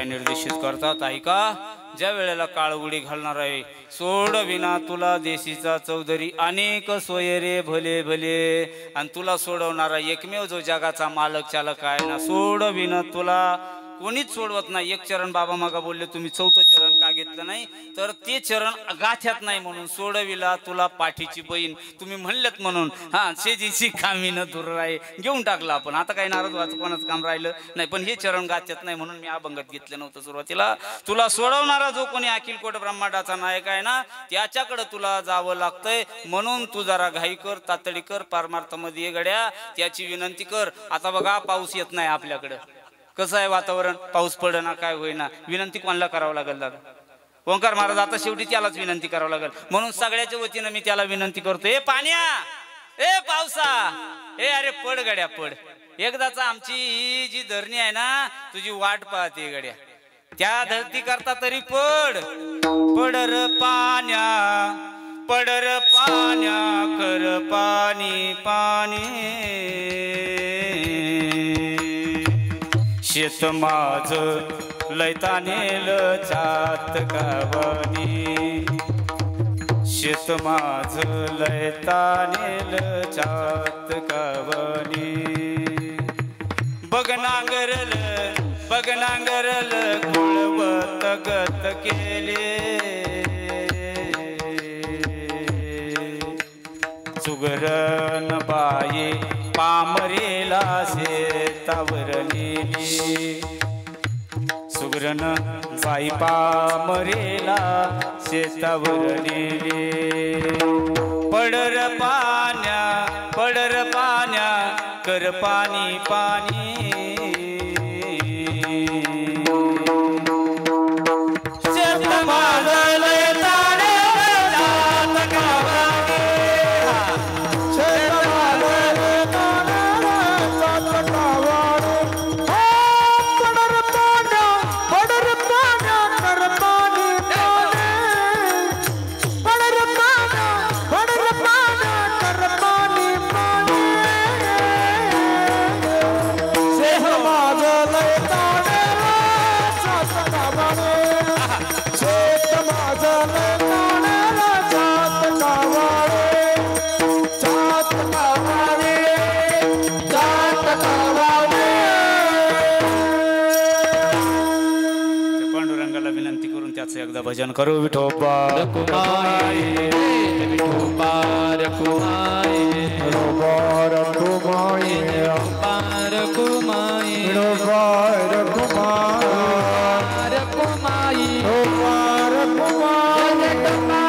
Speaker 1: निर्देशित करतात. ऐका, ज्या वेळेला काळ उडी घालणार आहे, सोड विना तुला देशीचा चौधरी, अनेक सोयरे भले भले. आणि तुला सोडवणारा एकमेव जो जगाचा मालक चालक आहे ना, सोड विना तुला कोणीच सोडवत नाही. एक चरण बाबा मागा बोलले, तुम्ही चौथं चरण का घेतलं नाही, तर ते चरण गाठ्यात नाही म्हणून. सोडविला तुला पाठीची बहीण, तुम्ही म्हणलेत म्हणून. हा, शेजीची कामी न दूर राही, घेऊन टाकलं आपण. आता काही नाराज व्हायचं कोणाचं काम राहिलं नाही, पण हे चरण गाठ्यात नाही म्हणून मी अभंगात घेतलं नव्हतं सुरुवातीला. तुला सोडवणारा जो कोणी अखिलकोट ब्रह्मांडाचा नायक आहे ना, त्याच्याकडे तुला जावं लागतंय. म्हणून तू जरा घाई कर, तातडी कर, पारमार्थमध्ये गड्या त्याची विनंती कर. आता बघा, पाऊस येत नाही आपल्याकडं, कसं आहे वातावरण, पाऊस पडना, काय होईना, विनंती कोणाला करावं लागेल दादा? ओंकार महाराज, आता शेवटी त्यालाच विनंती करावं लागेल. म्हणून सगळ्याच्या वतीनं मी त्याला विनंती करतो, ए पाण्या, ए पावसा, ए अरे पड गड्या पड. एकदाच आमची ही जी धरणी आहे ना, तुझी वाट पाहते गड्या, त्या धरती करता तरी पड. पडर पाण्या, पडर पाण्या, कर पाणी पाणी. शेत माझ लैतानेल चात गावनी, शेत माझ लैतानेल चात गावनी. बघ नांगरल, बघ नांगरल, कुळवत गत केले. सुगरण बाये पामरेला शेतावर नेली. सुगरण बाई पामरेला शेतावर नेली. पडर पाण्या, पडर पाण्या, कर पाणी पाणी. शेत माझं लैतानेल चात गावनी, शेत माझं भजन करू विठोबा
Speaker 2: रखुमाई विठोबा रखुमाई
Speaker 3: विठोबा रखुमाई
Speaker 2: रखुमाई
Speaker 3: विठोबा रखुमाई
Speaker 2: रखुमाई
Speaker 3: विठोबा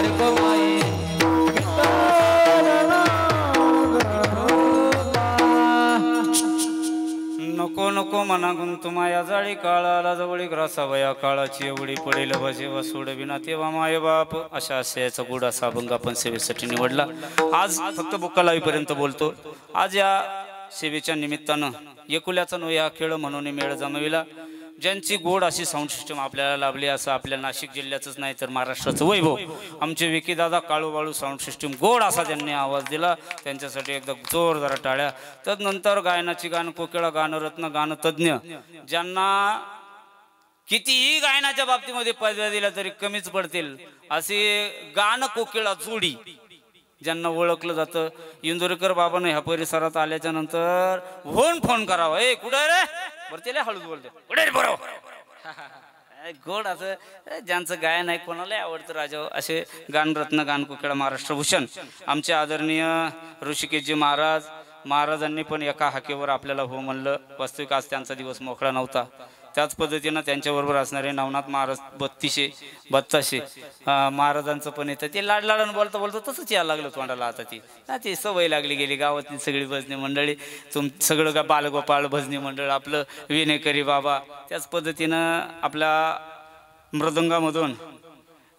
Speaker 3: रखुमाई
Speaker 1: नको नको मना गुंतुमाया जाळी काळाला जवळी ग्रासावया काळाची एवढी पडेल भजे व सोड विना तेव्हा माय बाप अशा आशयाचा गुढ असा अभंग आपण सेवेसाठी निवडला. आज फक्त बुक्का लावीपर्यंत बोलतो. आज या सेवेच्या निमित्तानं एकुल्याचा नो या खेळ म्हणून मेळ जमविला. ज्यांची गोड अशी साऊंड सिस्टम आपल्याला लाभली असं आपल्या नाशिक जिल्ह्याचंच नाही तर महाराष्ट्राचं वैभव आमचे विकीदादा काळूबाळू साऊंड सिस्टम गोड असा त्यांनी आवाज दिला. त्यांच्यासाठी एकदा जोरदार टाळ्या. तदनंतर गायनाची गान कोकिळा गानरत्न गानतज्ञ ज्यांना कितीही गायनाच्या बाबतीमध्ये पदव्या दिल्या तरी कमीच पडतील अशी गान कोकिळा जोडी ज्यांना ओळखलं जातं. इंदोरीकर बाबांना ह्या परिसरात आल्याच्या नंतर फोन करावा ए कुठे रे बरं त्याला हळूच बोलते कुठे रे बरोबर गोड असं ज्यांचं गायन आहे कोणाला आवडतं राजा असे गानरत्न गानकोकिळा महाराष्ट्रभूषण आमचे आदरणीय ऋषिकेशजी महाराजांनी पण एका हाकेवर आपल्याला हो म्हणलं. वास्तविक आज त्यांचा दिवस मोकळा नव्हता. त्याच पद्धतीनं त्यांच्याबरोबर असणारे नवनाथ महाराज 3200 महाराजांचं पण येतं. ते लाडलाडून बोलता तसंच यायला लागलं तोंडाला. आता ती सवय लागली गेली. गावातील सगळी भजनी मंडळी सगळं का बालगोपाळ भजनी मंडळ आपलं विनेकरी बाबा त्याच पद्धतीनं आपल्या मृदंगामधून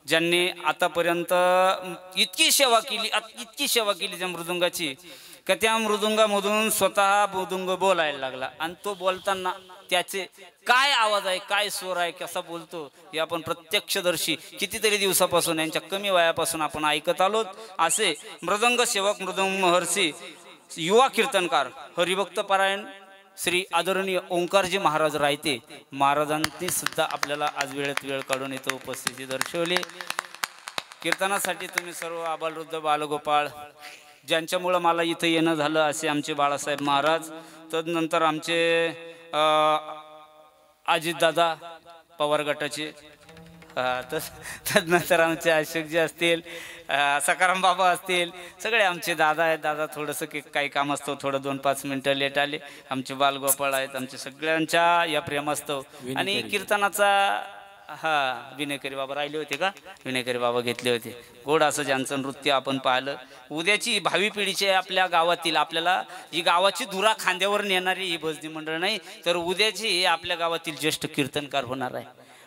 Speaker 1: ज्यांनी आतापर्यंत इतकी सेवा केली त्या मृदुंगाची का त्या मृदुंगामधून स्वतः मृदुंग बोलायला लागला. आणि तो बोलताना त्याचे काय आवाज आहे काय स्वर आहे कसा बोलतो हे आपण प्रत्यक्षदर्शी कितीतरी दिवसापासून यांच्या कमी वयापासून आपण ऐकत आलो. असे मृदंग सेवक मृदंग महर्षी युवा कीर्तनकार हरिभक्त पारायण श्री आदरणीय ओंकारजी महाराज रायते महाराजांनी सुद्धा आपल्याला आज वेळेत वेळ काढून इथं उपस्थिती दर्शवली. कीर्तनासाठी तुम्ही सर्व आबालवृद्ध बालगोपाळ ज्यांच्यामुळं मला इथं येणं झालं असे आमचे बाळासाहेब महाराज. तदनंतर आमचे अजितदादा पवार गटाचे तदनंतर आमचे अशोकजी असतील सकाराम बाबा असतील सगळे आमचे दादा आहेत. दादा थोडंसं काही काम असतं थोडं 2-5 मिनटं लेट आले. आमचे बालगोपाळ आहेत आमचे सगळ्यांच्या या प्रेमास्तव. आणि कीर्तनाचा विनेकरी बाबा राहिले होते का विनेकरी बाबा घेतले होते. गोड असं ज्यांचं नृत्य आपण पाहिलं. उद्याची भावी पिढीची आपल्या गावातील आपल्याला ही गावाची धुरा खांद्यावर नेणारी ही भजनी मंडळ नाही तर उद्याची आपल्या गावातील ज्येष्ठ कीर्तनकार होणार आहे.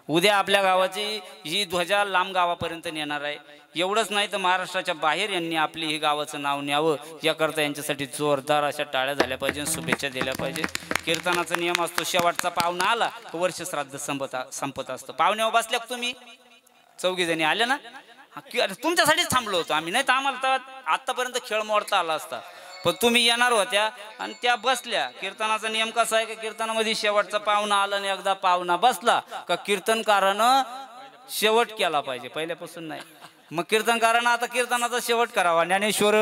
Speaker 1: उद्या आपल्या गावाची ही ध्वजा लांब गावापर्यंत नेणार आहे. एवढंच नाही तर महाराष्ट्राच्या बाहेर यांनी आपली ही गावाचं नाव न्यावं याकरता यांच्यासाठी जोरदार अशा टाळ्या झाल्या पाहिजे शुभेच्छा दिल्या पाहिजे. कीर्तनाचा नियम असतो शेवटचा पाहुणा आला वर्ष श्राद्ध संपत असतं. पाहुण्यावर बसल्या तुम्ही 4 जणी आले ना तुमच्यासाठीच थांबलो होतो आम्ही नाही तर आम्हाला आतापर्यंत खेळ मोडता आला असता पण तुम्ही येणार होत्या आणि त्या बसल्या. कीर्तनाचा नियम कसा आहे की कीर्तनामध्ये शेवटचा पाहुणा आला आणि एकदा पाहुणा बसला का कीर्तनकारानं शेवट केला पाहिजे पहिल्यापासून नाही. मग कीर्तनकारानं आता कीर्तनाचा शेवट करावा. ज्ञानेश्वर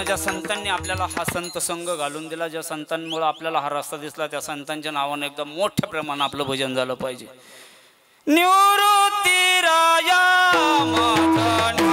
Speaker 1: ज्या संतांनी आपल्याला हा संत संघ घालून दिला ज्या संतांमुळे आपल्याला हा रस्ता दिसला त्या संतांच्या नावाने एकदम मोठ्या प्रमाणात आपलं भजन झालं पाहिजे. निवृत्ती राया माझा